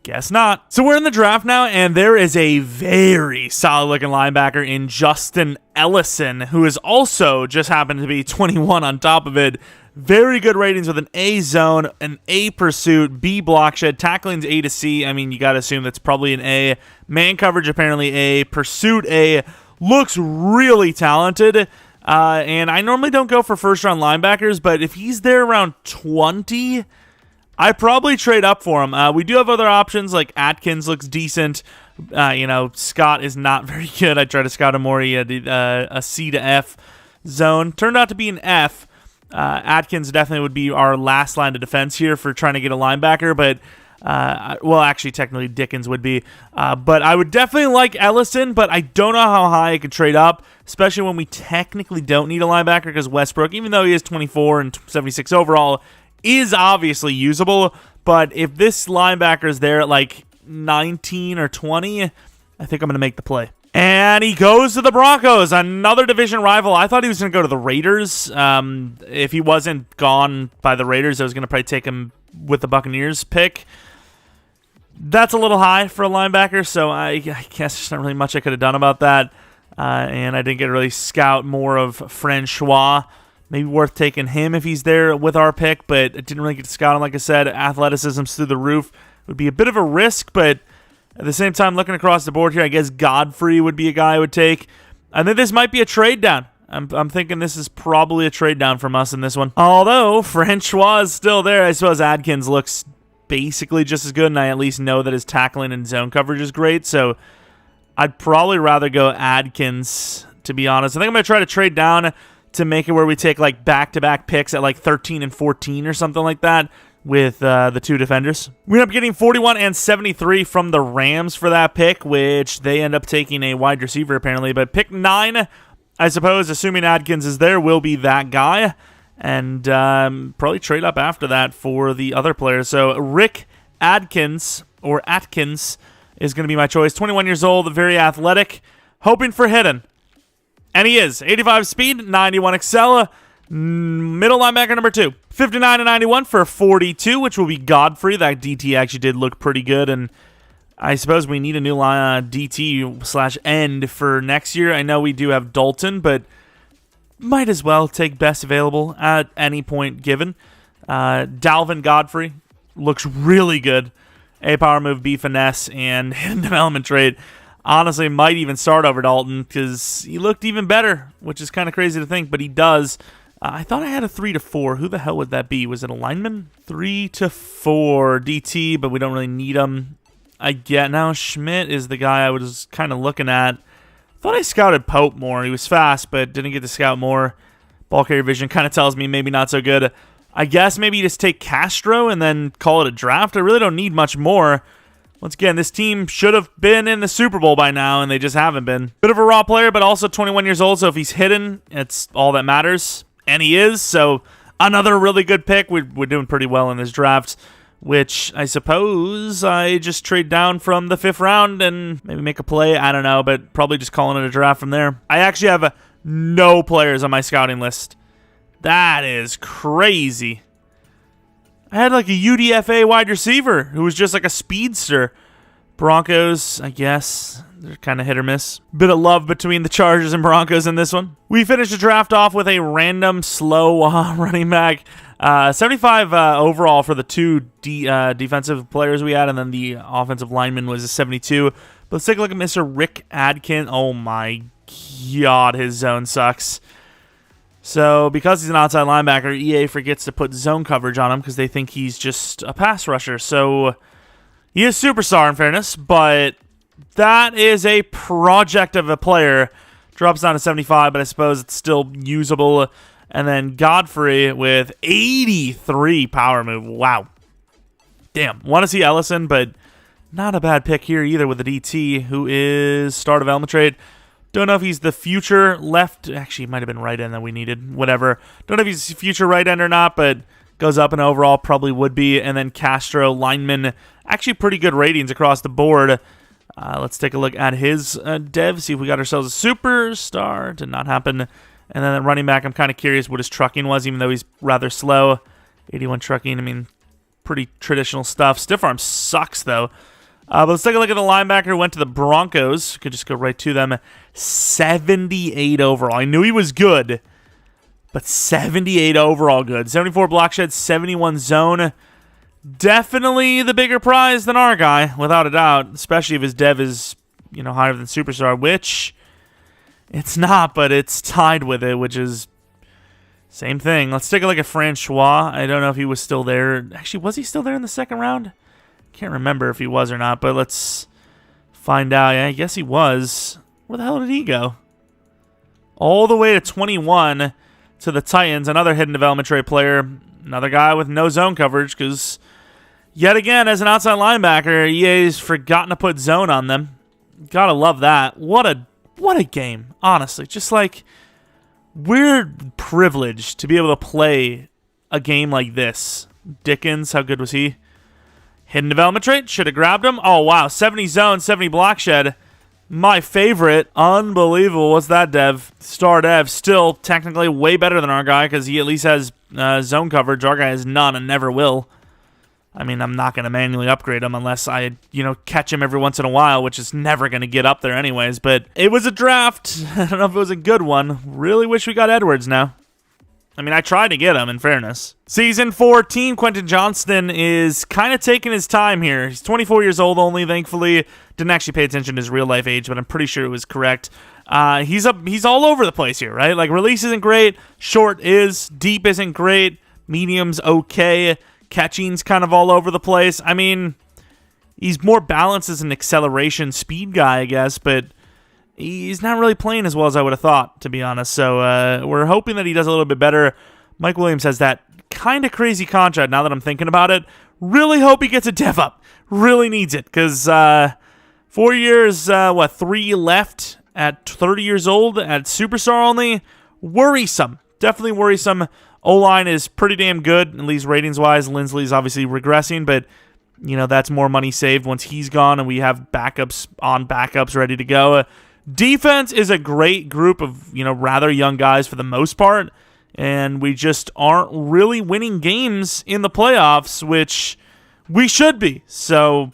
guess not. So we're in the draft now, and there is a very solid-looking linebacker in Justin Ellison, who is also just happened to be 21 on top of it. Very good ratings with an A zone, an A pursuit, B block shed, tackling's A to C. I mean, you got to assume that's probably an A. Man coverage apparently A, pursuit A. Looks really talented, and I normally don't go for first-round linebackers, but if he's there around 20, I probably trade up for him. We do have other options, like Atkins looks decent. You know, Scott is not very good. I tried to scout him more. He had a C to F zone. Turned out to be an F. Atkins definitely would be our last line of defense here for trying to get a linebacker, but well, actually, technically Dickens would be. But I would definitely like Ellison, but I don't know how high I could trade up, especially when we technically don't need a linebacker because Westbrook, even though he is 24 and 76 overall, is obviously usable. But if this linebacker is there at like 19 or 20, I think I'm going to make the play. And he goes to the Broncos, another division rival. I thought he was going to go to the Raiders. If he wasn't gone by the Raiders, I was going to probably take him with the Buccaneers pick. That's a little high for a linebacker, so I guess there's not really much I could have done about that. And I didn't get to really scout more of Francois. Maybe worth taking him if he's there with our pick, but I didn't really get to scout him. Like I said, athleticism's through the roof. It would be a bit of a risk, but at the same time, looking across the board here, I guess Godfrey would be a guy I would take. I think this might be a trade down. I'm thinking this is probably a trade down from us in this one. Although Francois is still there, I suppose Adkins looks basically just as good, and I at least know that his tackling and zone coverage is great, so I'd probably rather go Adkins, to be honest. I think I'm going to try to trade down to make it where we take like back-to-back picks at like 13 and 14 or something like that with the two defenders. We end up getting 41 and 73 from the Rams for that pick, which they end up taking a wide receiver apparently, but pick 9, I suppose, assuming Adkins is there, will be that guy. And probably trade up after that for the other players. So Rick Adkins, or Atkins, is going to be my choice. 21 years old, very athletic, hoping for hidden. And he is. 85 speed, 91 excel, middle linebacker number 2. 59 and 91 for 42, which will be Godfrey. That DT actually did look pretty good, and I suppose we need a new DT/end for next year. I know we do have Dalton, but might as well take best available at any point given. Dalvin Godfrey looks really good. A power move, B finesse, and hidden development trait. Honestly, might even start over Dalton because he looked even better, which is kind of crazy to think, but he does. I thought I had a 3 to 4. Who the hell would that be? Was it a lineman? 3 to 4 DT, but we don't really need him. I get now. Schmidt is the guy I was kind of looking at. Thought I scouted Pope more. He was fast, but didn't get to scout more. Ball carrier vision kind of tells me maybe not so good. I guess maybe you just take Castro and then call it a draft. I really don't need much more. Once again, this team should have been in the Super Bowl by now, and they just haven't been. Bit of a raw player, but also 21 years old, so if he's hidden, it's all that matters. And he is, so another really good pick. We're doing pretty well in this draft, which I suppose I just trade down from the 5th round and maybe make a play. I don't know, but probably just calling it a draft from there. I actually have no players on my scouting list. That is crazy. I had like a UDFA wide receiver who was just like a speedster. Broncos, I guess, they're kind of hit or miss. Bit of love between the Chargers and Broncos in this one. We finished the draft off with a random slow running back. 75 overall for the two defensive players we had, and then the offensive lineman was a 72. But let's take a look at Mr. Rick Adkin. Oh my god, his zone sucks. So because he's an outside linebacker, EA forgets to put zone coverage on him because they think he's just a pass rusher. So He is superstar in fairness, but that is a project of a player. Drops down to 75, but I suppose it's still usable. And then Godfrey with 83 power move. Wow. Damn. Want to see Ellison, but not a bad pick here either with the DT, who is start of Element Trade. Don't know if he's the future left. Actually, it might have been right end that we needed. Whatever. Don't know if he's future right end or not, but goes up in overall. Probably would be. And then Castro, lineman. Actually, pretty good ratings across the board. Let's take a look at his dev. See if we got ourselves a superstar. Did not happen. And then at running back, I'm kind of curious what his trucking was, even though he's rather slow. 81 trucking, I mean, pretty traditional stuff. Stiff arm sucks, though. But let's take a look at the linebacker who went to the Broncos. Could just go right to them. 78 overall. I knew he was good, but 78 overall good. 74 block shed, 71 zone. Definitely the bigger prize than our guy, without a doubt, especially if his dev is, higher than superstar, which it's not, but it's tied with it, which is same thing. Let's take a look at Francois. I don't know if he was still there. Actually, was he still there in the second round? Can't remember if he was or not, but let's find out. Yeah, I guess he was. Where the hell did he go? All the way to 21 to the Titans. Another hidden development trade player. Another guy with no zone coverage because, yet again, as an outside linebacker, EA's forgotten to put zone on them. Gotta love that. What a game, honestly. Just like, we're privileged to be able to play a game like this. Dickens, how good was he? Hidden development trait, should have grabbed him. Oh, wow, 70 zone, 70 block shed. My favorite. Unbelievable. What's that, dev? Star dev. Still technically way better than our guy because he at least has zone coverage. Our guy has none and never will. I mean, I'm not going to manually upgrade him unless I, catch him every once in a while, which is never going to get up there anyways. But it was a draft. I don't know if it was a good one. Really wish we got Edwards now. I mean, I tried to get him, in fairness. Season 14, Quentin Johnston is kind of taking his time here. He's 24 years old only, thankfully. Didn't actually pay attention to his real-life age, but I'm pretty sure it was correct. He's all over the place here, right? Like, release isn't great. Short is. Deep isn't great. Medium's okay. Catching's kind of all over the place. I mean, he's more balanced as an acceleration speed guy, I guess, but he's not really playing as well as I would have thought, to be honest. So we're hoping that he does a little bit better. Mike Williams has that kind of crazy contract now that I'm thinking about it. Really hope he gets a dev up. Really needs it because 4 years, 3 left at 30 years old at Superstar only. Worrisome. Definitely worrisome. O-line is pretty damn good, at least ratings-wise. Lindsley's obviously regressing, but that's more money saved once he's gone and we have backups on backups ready to go. Defense is a great group of, rather young guys for the most part, and we just aren't really winning games in the playoffs, which we should be. So,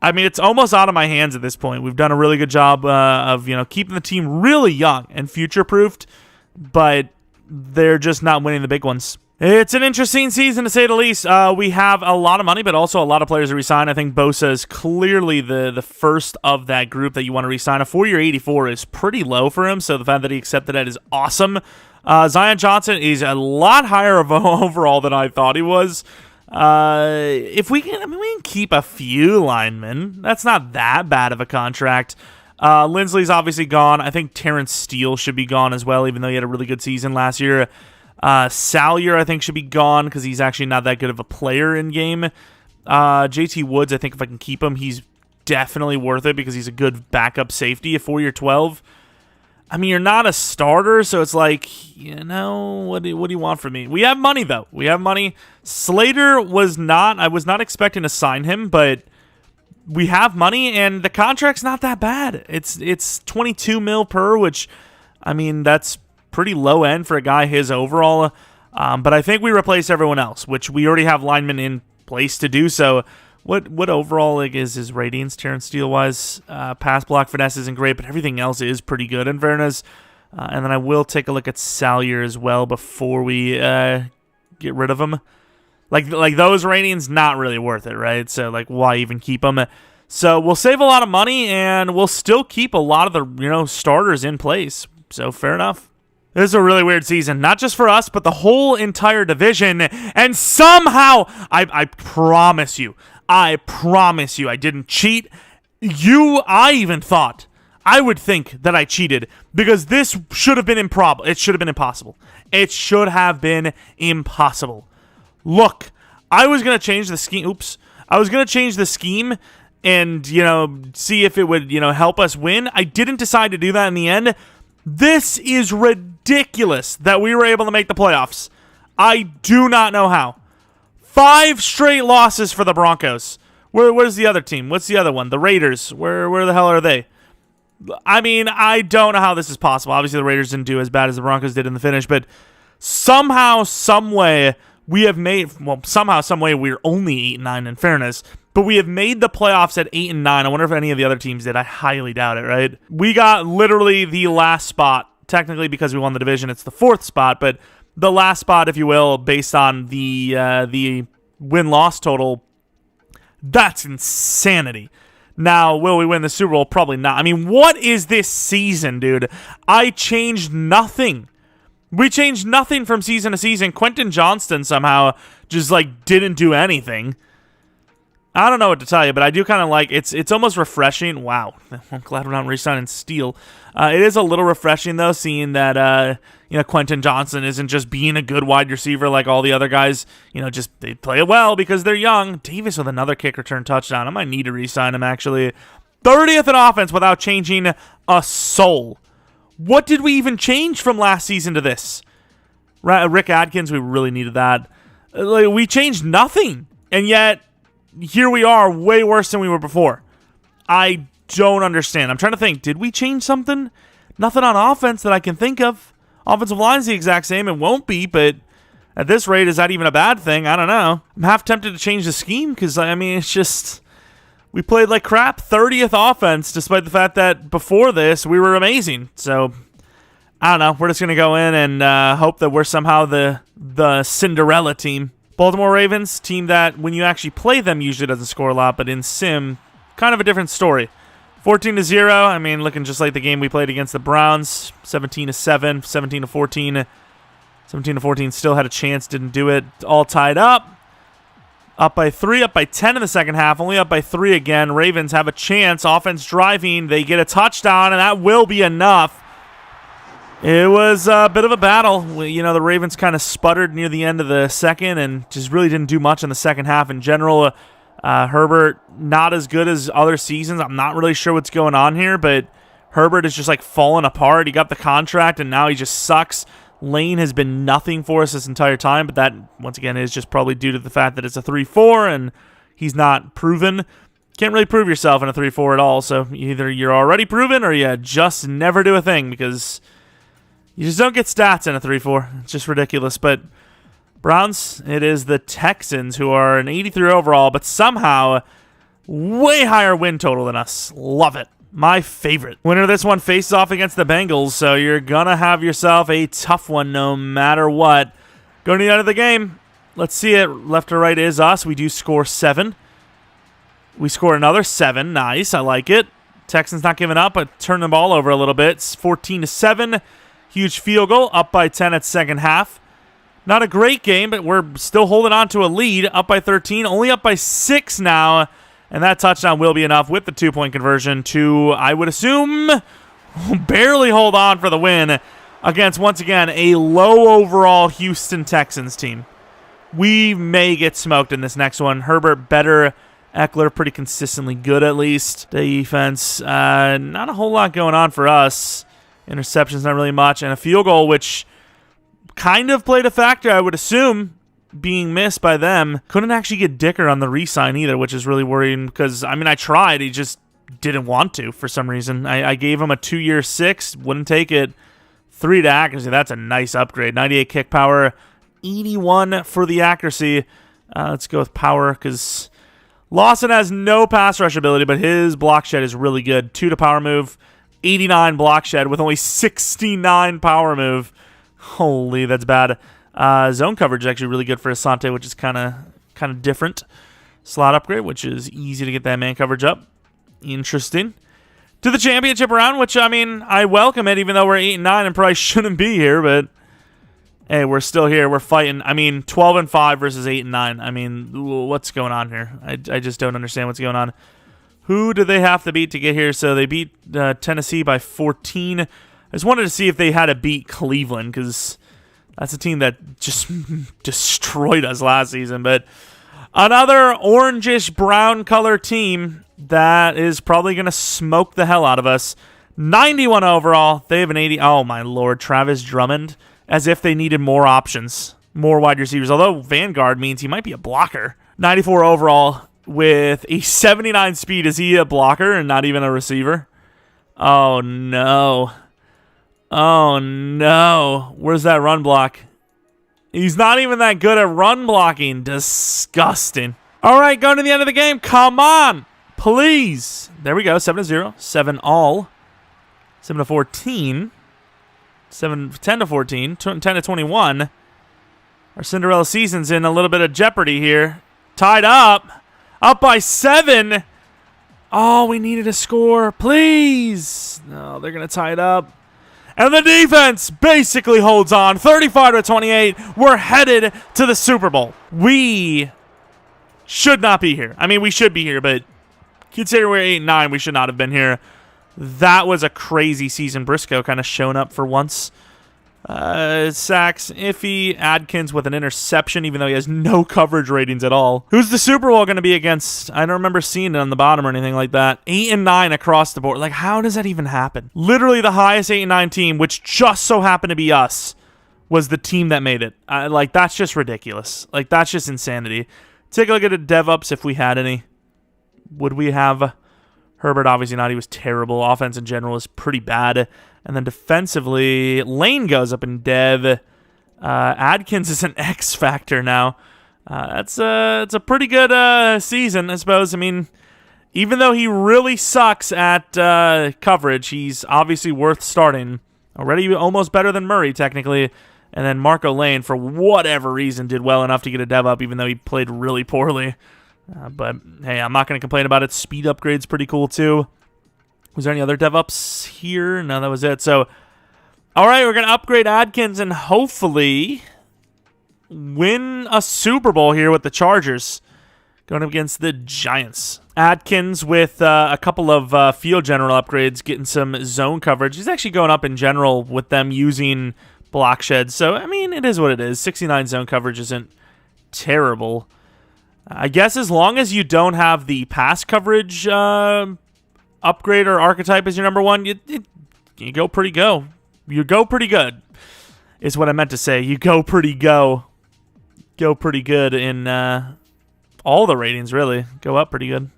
I mean, it's almost out of my hands at this point. We've done a really good job of, keeping the team really young and future-proofed, but they're just not winning the big ones. It's an interesting season, to say the least. We have a lot of money, but also a lot of players to resign. I think Bosa is clearly the first of that group that you want to resign. A 4-year 84 is pretty low for him, so the fact that he accepted that is awesome. Zion Johnson is a lot higher of overall than I thought he was. If we can keep a few linemen. That's not that bad of a contract. Lindsley's obviously gone. I think Terrence Steele should be gone as well, even though he had a really good season last year. Salyer, I think, should be gone because he's actually not that good of a player in game. JT Woods, I think if I can keep him, he's definitely worth it because he's a good backup safety at 4-year 12. I mean, you're not a starter, so it's like, what do you want from me? We have money, though. We have money. Slater I was not expecting to sign him, but we have money, and the contract's not that bad. It's 22 mil per, which, I mean, that's pretty low end for a guy his overall. But I think we replace everyone else, which we already have linemen in place to do so. What overall is his ratings, Terrence Steele-wise? Pass block finesse isn't great, but everything else is pretty good in fairness. And then I will take a look at Salyer as well before we get rid of him. Like those ratings, not really worth it, right? So like, why even keep them? So we'll save a lot of money, and we'll still keep a lot of the starters in place. So fair enough. This is a really weird season, not just for us, but the whole entire division. And somehow, I promise you, I promise you I didn't cheat. I even thought, I would think that I cheated because this should have been improbable. It should have been impossible. It should have been impossible. Look, I was going to change the scheme. Oops. I was going to change the scheme and, see if it would, help us win. I didn't decide to do that in the end. This is ridiculous that we were able to make the playoffs. I do not know how. 5 straight losses for the Broncos. Where's the other team? What's the other one? The Raiders. Where the hell are they? I mean, I don't know how this is possible. Obviously, the Raiders didn't do as bad as the Broncos did in the finish, but somehow, some way, we have made, somehow, some way, we're only 8-9 in fairness, but we have made the playoffs at 8-9. I wonder if any of the other teams did. I highly doubt it, right? We got literally the last spot. Technically, because we won the division, it's the 4th spot, but the last spot, if you will, based on the win-loss total, that's insanity. Now, will we win the Super Bowl? Probably not. I mean, what is this season, dude? I changed nothing. We changed nothing from season to season. Quentin Johnston somehow just, didn't do anything. I don't know what to tell you, but I do kind of like it's almost refreshing. Wow. I'm glad we're not re-signing Steele. It is a little refreshing, though, seeing that, Quentin Johnston isn't just being a good wide receiver like all the other guys. Just they play it well because they're young. Davis with another kick return touchdown. I might need to re-sign him, actually. 30th in offense without changing a soul. What did we even change from last season to this? Rick Adkins, we really needed that. We changed nothing, and yet here we are, way worse than we were before. I don't understand. I'm trying to think. Did we change something? Nothing on offense that I can think of. Offensive line's the exact same. It won't be, but at this rate, is that even a bad thing? I don't know. I'm half tempted to change the scheme because, it's just... We played like crap. 30th offense, despite the fact that before this, we were amazing. So, I don't know. We're just going to go in and hope that we're somehow the Cinderella team. Baltimore Ravens, team that when you actually play them usually doesn't score a lot, but in Sim, kind of a different story. 14-0, looking just like the game we played against the Browns. 17-7, 17-14. 17-14, still had a chance, didn't do it. All tied up. Up by 3, up by 10 in the second half, only up by 3 again. Ravens have a chance. Offense driving, they get a touchdown, and that will be enough. It was a bit of a battle. The Ravens kind of sputtered near the end of the second and just really didn't do much in the second half in general. Herbert, not as good as other seasons. I'm not really sure what's going on here, but Herbert is just falling apart. He got the contract, and now he just sucks. Lane has been nothing for us this entire time, but that, once again, is just probably due to the fact that it's a 3-4, and he's not proven. Can't really prove yourself in a 3-4 at all, so either you're already proven or you just never do a thing, because you just don't get stats in a 3-4. It's just ridiculous. But Browns, it is the Texans who are an 83 overall, but somehow way higher win total than us. Love it. My favorite. Winner of this one faces off against the Bengals, so you're going to have yourself a tough one no matter what. Going to the end of the game. Let's see it. Left or right is us. We do score 7. We score another 7. Nice. I like it. Texans not giving up, but turn the ball over a little bit. It's 14-7. Huge field goal. Up by 10 at second half. Not a great game, but we're still holding on to a lead. Up by 13. Only up by 6 now. And that touchdown will be enough with the 2-point conversion to, I would assume, barely hold on for the win against, once again, a low overall Houston Texans team. We may get smoked in this next one. Herbert better. Eckler pretty consistently good at least. Defense, not a whole lot going on for us. Interceptions, not really much. And a field goal, which kind of played a factor, I would assume, being missed by them. Couldn't actually get Dicker on the re-sign either, which is really worrying because, I tried. He just didn't want to for some reason. I gave him a 2-year 6, wouldn't take it. 3 to accuracy. That's a nice upgrade. 98 kick power, 81 for the accuracy. Let's go with power because Lawson has no pass rush ability, but his block shed is really good. 2 to power move, 89 block shed with only 69 power move. Holy, that's bad. Zone coverage is actually really good for Asante, which is kind of different. Slot upgrade, which is easy to get that man coverage up. Interesting. To the championship round, which, I welcome it, even though we're 8-9 and probably shouldn't be here, but hey, we're still here. We're fighting. I mean, 12-5 versus 8-9. I mean, what's going on here? I just don't understand what's going on. Who do they have to beat to get here? So they beat Tennessee by 14. I just wanted to see if they had to beat Cleveland, because that's a team that just destroyed us last season. But another orangish brown color team that is probably going to smoke the hell out of us. 91 overall. They have an 80. Oh, my Lord. Travis Drummond, as if they needed more options, more wide receivers. Although Vanguard means he might be a blocker. 94 overall with a 79 speed. Is he a blocker and not even a receiver? Oh, no. Oh, no. Where's that run block? He's not even that good at run blocking. Disgusting. All right, going to the end of the game. Come on. Please. There we go. 7-0. 7-all. 7-14. 10-14. 10-21. Our Cinderella season's in a little bit of jeopardy here. Tied up. Up by 7. Oh, we needed a score. Please. No, they're going to tie it up. And the defense basically holds on. 35-28. We're headed to the Super Bowl. We should not be here. I mean, we should be here, but considering we're 8-9, we should not have been here. That was a crazy season. Briscoe kind of shown up for once. Sacks, iffy. Adkins with an interception, even though he has no coverage ratings at all. Who's the Super Bowl going to be against? I don't remember seeing it on the bottom or anything like that. 8-9 across the board. Like, how does that even happen? Literally the highest 8-9 team, which just so happened to be us, was the team that made it. Like, that's just ridiculous. Like, that's just insanity. Take a look at the dev-ups if we had any. Would we have Herbert? Obviously not. He was terrible. Offense in general is pretty bad. And then defensively, Lane goes up in dev. Adkins is an X factor now. It's a pretty good season, I suppose. I mean, even though he really sucks at coverage, he's obviously worth starting. Already almost better than Murray, technically. And then Marco Lane, for whatever reason, did well enough to get a dev up, even though he played really poorly. But, hey, I'm not going to complain about it. Speed upgrade's pretty cool, too. Was there any other dev ups here? No, that was it. So, all right, we're going to upgrade Adkins and hopefully win a Super Bowl here with the Chargers. Going up against the Giants. Adkins with a couple of field general upgrades, getting some zone coverage. He's actually going up in general with them using block sheds. So, I mean, it is what it is. 69 zone coverage isn't terrible. I guess as long as you don't have the pass coverage upgrade or archetype as your number one, you go pretty go. You go pretty good is what I meant to say. You go pretty go. Go pretty good in all the ratings, really. Go up pretty good.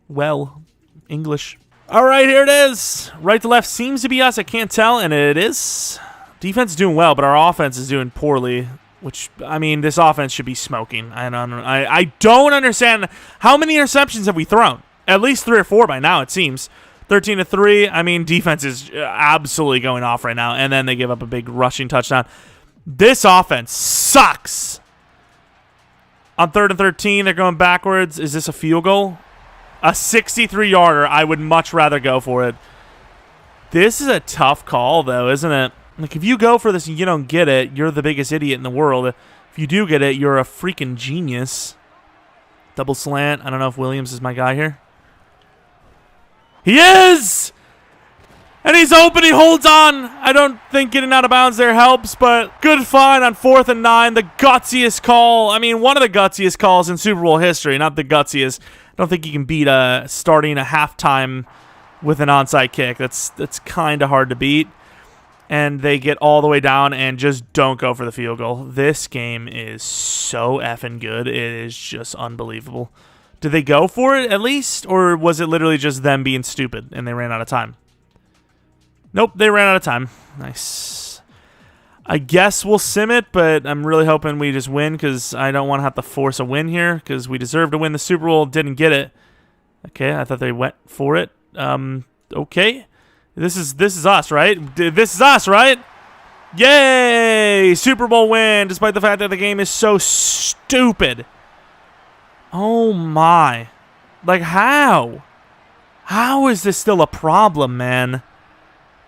Well, English. All right, here it is. Right to left seems to be us. I can't tell, and it is. Defense is doing well, but our offense is doing poorly. Which, I mean, this offense should be smoking. I don't understand. How many interceptions have we thrown? At least 3 or 4 by now, it seems. 13-3. I mean, defense is absolutely going off right now. And then they give up a big rushing touchdown. This offense sucks. On 3rd and 13, they're going backwards. Is this a field goal? A 63-yarder. I would much rather go for it. This is a tough call, though, isn't it? Like, if you go for this and you don't get it, you're the biggest idiot in the world. If you do get it, you're a freaking genius. Double slant. I don't know if Williams is my guy here. He is! And he's open. He holds on. I don't think getting out of bounds there helps, but good find on 4th and 9. The gutsiest call. I mean, one of the gutsiest calls in Super Bowl history. Not the gutsiest. I don't think you can beat starting a halftime with an onside kick. That's kind of hard to beat. And they get all the way down and just don't go for the field goal. This game is so effing good. It is just unbelievable. Did they go for it at least? Or was it literally just them being stupid and they ran out of time? Nope, they ran out of time. Nice. I guess we'll sim it, but I'm really hoping we just win because I don't want to have to force a win here because we deserve to win the Super Bowl. Didn't get it. Okay, I thought they went for it. Okay. This is us, right? This is us, right? Yay! Super Bowl win, despite the fact that the game is so stupid. Oh, my. Like, how? How is this still a problem, man?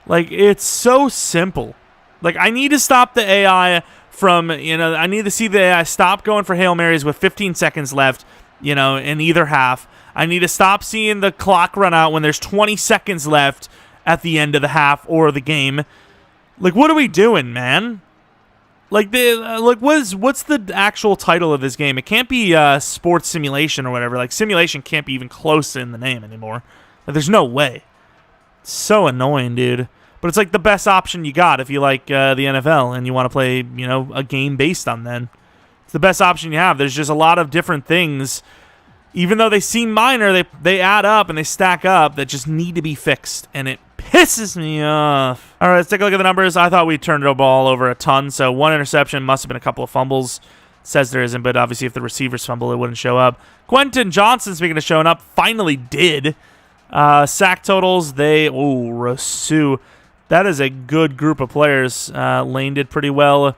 Like, it's so simple. Like, I need to stop the AI from, I need to see the AI stop going for Hail Marys with 15 seconds left, in either half. I need to stop seeing the clock run out when there's 20 seconds left at the end of the half or the game. Like, what are we doing, man? Like, what's the actual title of this game? It can't be sports simulation or whatever. Like, simulation can't be even close in the name anymore. Like, there's no way. It's so annoying, dude. But it's like the best option you got if you like the NFL and you want to play, a game based on that. It's the best option you have. There's just a lot of different things, even though they seem minor, they add up and they stack up that just need to be fixed, and it pisses me off. All right, let's take a look at the numbers. I thought we turned the ball over a ton, so 1 interception, must have been a couple of fumbles. It says there isn't, but obviously if the receivers fumble, it wouldn't show up. Quentin Johnston, speaking of showing up, finally did. Sack totals, Rousseau. That is a good group of players. Lane did pretty well.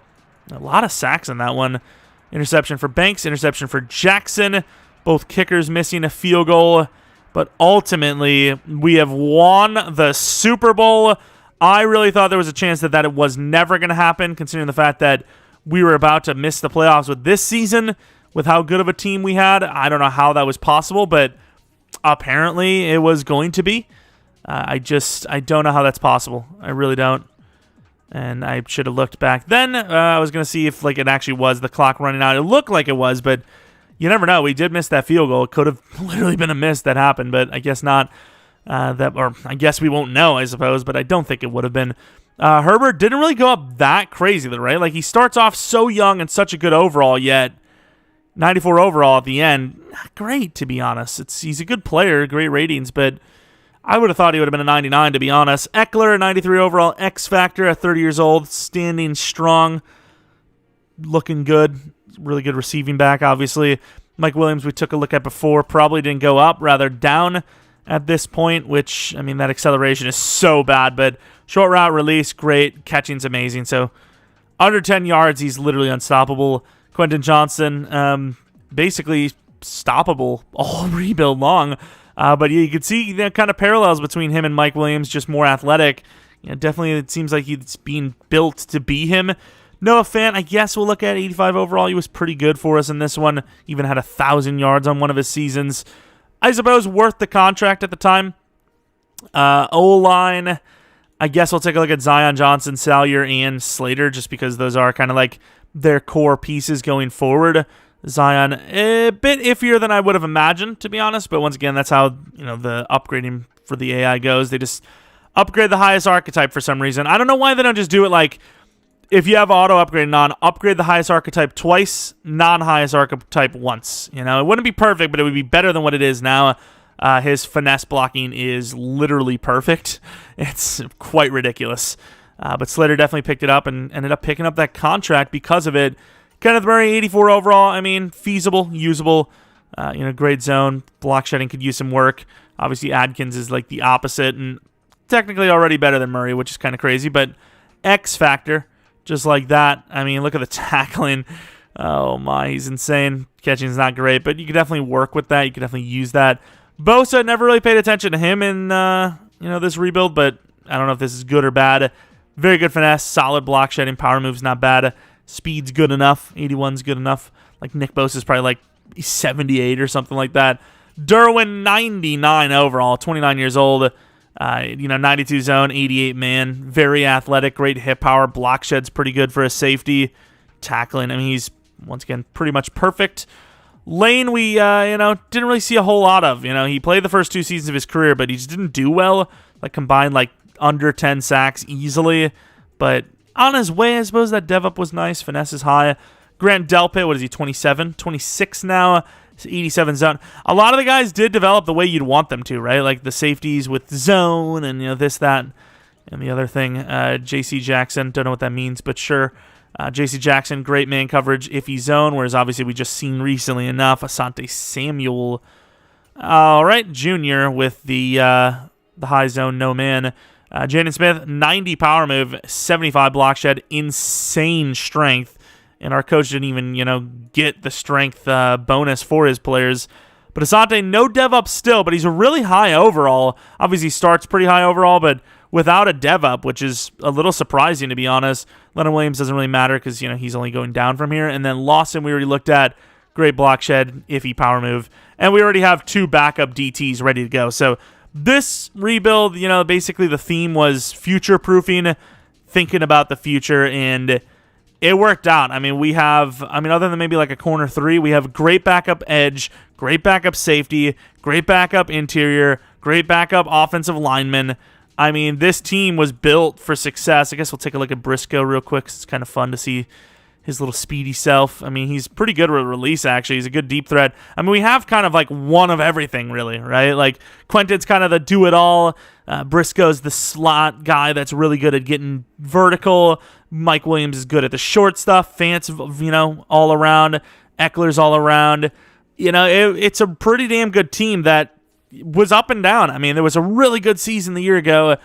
A lot of sacks in that one. Interception for Banks, interception for Jackson. Both kickers missing a field goal. But ultimately, we have won the Super Bowl. I really thought there was a chance that it was never going to happen, considering the fact that we were about to miss the playoffs with this season, with how good of a team we had. I don't know how that was possible, but apparently it was going to be. I don't know how that's possible. I really don't. And I should have looked back then. I was going to see if it actually was the clock running out. It looked like it was, but you never know. We did miss that field goal. It could have literally been a miss that happened, but I guess not. Or I guess we won't know, I suppose, but I don't think it would have been. Herbert didn't really go up that crazy, right? Like, he starts off so young and such a good overall, yet 94 overall at the end. Not great, to be honest. He's a good player, great ratings, but I would have thought he would have been a 99, to be honest. Eckler, 93 overall, X Factor at 30 years old, standing strong, looking good. Really good receiving back, obviously. Mike Williams, we took a look at before, probably didn't go up, rather down at this point, which, that acceleration is so bad, but short route release, great. Catching's amazing. So under 10 yards, he's literally unstoppable. Quentin Johnston, basically stoppable all rebuild long. But yeah, you could see the kind of parallels between him and Mike Williams, just more athletic. Definitely it seems like he's being built to be him. Noah Fant, I guess we'll look at 85 overall. He was pretty good for us in this one. Even had 1,000 yards on one of his seasons. I suppose worth the contract at the time. O-line, I guess we'll take a look at Zion Johnson, Salyer, and Slater, just because those are kind of like their core pieces going forward. Zion, a bit iffier than I would have imagined, to be honest. But once again, that's how the upgrading for the AI goes. They just upgrade the highest archetype for some reason. I don't know why they don't just do it like, if you have auto upgrade upgrade the highest archetype twice, non-highest archetype once. It wouldn't be perfect, but it would be better than what it is now. His finesse blocking is literally perfect. It's quite ridiculous. But Slater definitely picked it up and ended up picking up that contract because of it. Kenneth Murray, 84 overall. Feasible, usable. Great zone. Block shedding could use some work. Obviously, Adkins is like the opposite and technically already better than Murray, which is kind of crazy. But X Factor, just like that. Look at the tackling. Oh, my, he's insane. Catching's not great, but you can definitely work with that. You can definitely use that. Bosa, never really paid attention to him in this rebuild, but I don't know if this is good or bad. Very good finesse, solid block shedding, power moves not bad. Speed's good enough. 81's good enough. Like Nick Bosa's probably like 78 or something like that. Derwin, 99 overall, 29 years old. 92 zone, 88 man. Very athletic, great hip power. Block shed's pretty good for a safety. Tackling, he's, once again, pretty much perfect. Lane, we, didn't really see a whole lot of. He played the first 2 seasons of his career, but he just didn't do well. Combined, under 10 sacks easily. But on his way, I suppose that dev up was nice. Finesse is high. Grant Delpit, what is he, 27? 26 now. 87 zone. A lot of the guys did develop the way you'd want them to, right? Like the safeties with zone and, this, that, and the other thing. J.C. Jackson, don't know what that means, but sure. J.C. Jackson, great man coverage, iffy zone, whereas obviously we just seen recently enough. Asante Samuel, all right, junior with the high zone, no man. Jaden Smith, 90 power move, 75 block shed, insane strength. And our coach didn't even, get the strength bonus for his players. But Asante, no dev up still, but he's a really high overall. Obviously starts pretty high overall, but without a dev up, which is a little surprising, to be honest. Leonard Williams doesn't really matter because, he's only going down from here. And then Lawson, we already looked at. Great block shed, iffy power move. And we already have 2 backup DTs ready to go. So this rebuild, basically the theme was future-proofing, thinking about the future, and it worked out. Other than maybe like a corner 3, we have great backup edge, great backup safety, great backup interior, great backup offensive lineman. This team was built for success. I guess we'll take a look at Briscoe real quick. It's kind of fun to see his little speedy self. He's pretty good with release, actually. He's a good deep threat. We have kind of like one of everything, really, right? Like, Quentin's kind of the do-it-all. Briscoe's the slot guy that's really good at getting vertical. Mike Williams is good at the short stuff. Fance, all around. Eckler's all around. It's a pretty damn good team that was up and down. There was a really good season the year ago.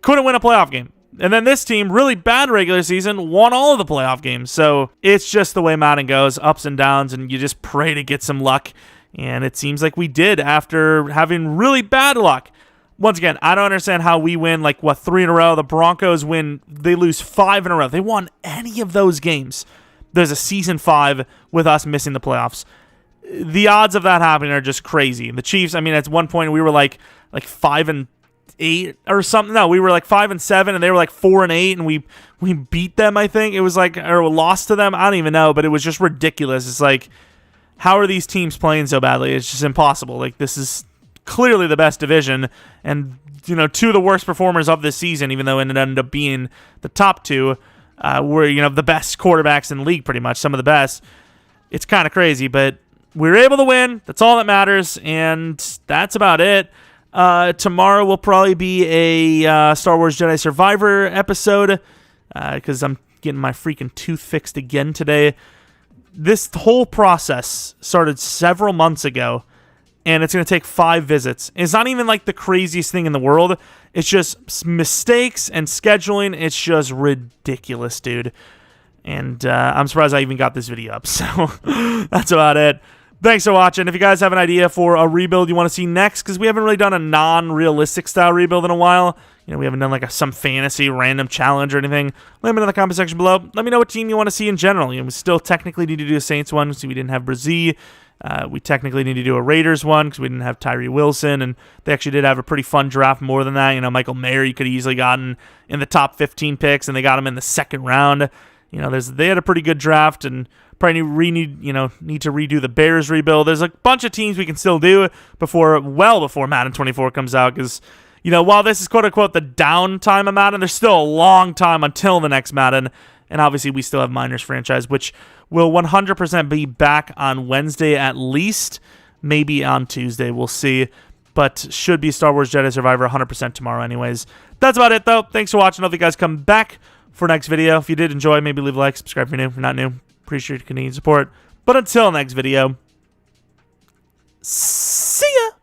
Couldn't win a playoff game. And then this team, really bad regular season, won all of the playoff games. So it's just the way Madden goes, ups and downs, and you just pray to get some luck. And it seems like we did after having really bad luck. Once again, I don't understand how we win, 3 in a row. The Broncos they lose 5 in a row. They won any of those games. There's a season 5 with us missing the playoffs. The odds of that happening are just crazy. The Chiefs, at one point we were like 5-8 or something. No, we were 5-7, and they were 4-8, and we beat them. I think it was or lost to them. I don't even know, but it was just ridiculous. It's how are these teams playing so badly? It's just impossible. This is clearly the best division, and 2 of the worst performers of this season, even though it ended up being the top 2, were the best quarterbacks in the league, pretty much some of the best. It's kind of crazy, but we were able to win. That's all that matters, and that's about it. Tomorrow will probably be a Star Wars Jedi Survivor episode because I'm getting my freaking tooth fixed again today. This whole process started several months ago, and it's going to take 5 visits. It's not even the craziest thing in the world. It's just mistakes and scheduling. It's just ridiculous, dude. And I'm surprised I even got this video up. So that's about it. Thanks for watching. If you guys have an idea for a rebuild you want to see next, because we haven't really done a non-realistic style rebuild in a while. We haven't done some fantasy random challenge or anything. Let me know in the comment section below. Let me know what team you want to see in general. We still technically need to do a Saints one because we didn't have Brazil. We technically need to do a Raiders one because we didn't have Tyree Wilson, and they actually did have a pretty fun draft more than that. Michael Mayer you could have easily gotten in the top 15 picks, and they got him in the 2nd round. They had a pretty good draft, and probably need to redo the Bears rebuild. There's a bunch of teams we can still do before Madden 24 comes out, because while this is quote-unquote the downtime of Madden, there's still a long time until the next Madden, and obviously we still have Miners franchise, which will 100% be back on Wednesday at least, maybe on Tuesday, we'll see, but should be Star Wars Jedi Survivor 100% tomorrow anyways. That's about it, though. Thanks for watching. I hope you guys come back for next video. If you did enjoy, maybe leave a like, subscribe if you're new. If you're not new, appreciate your continued support. But until next video, see ya!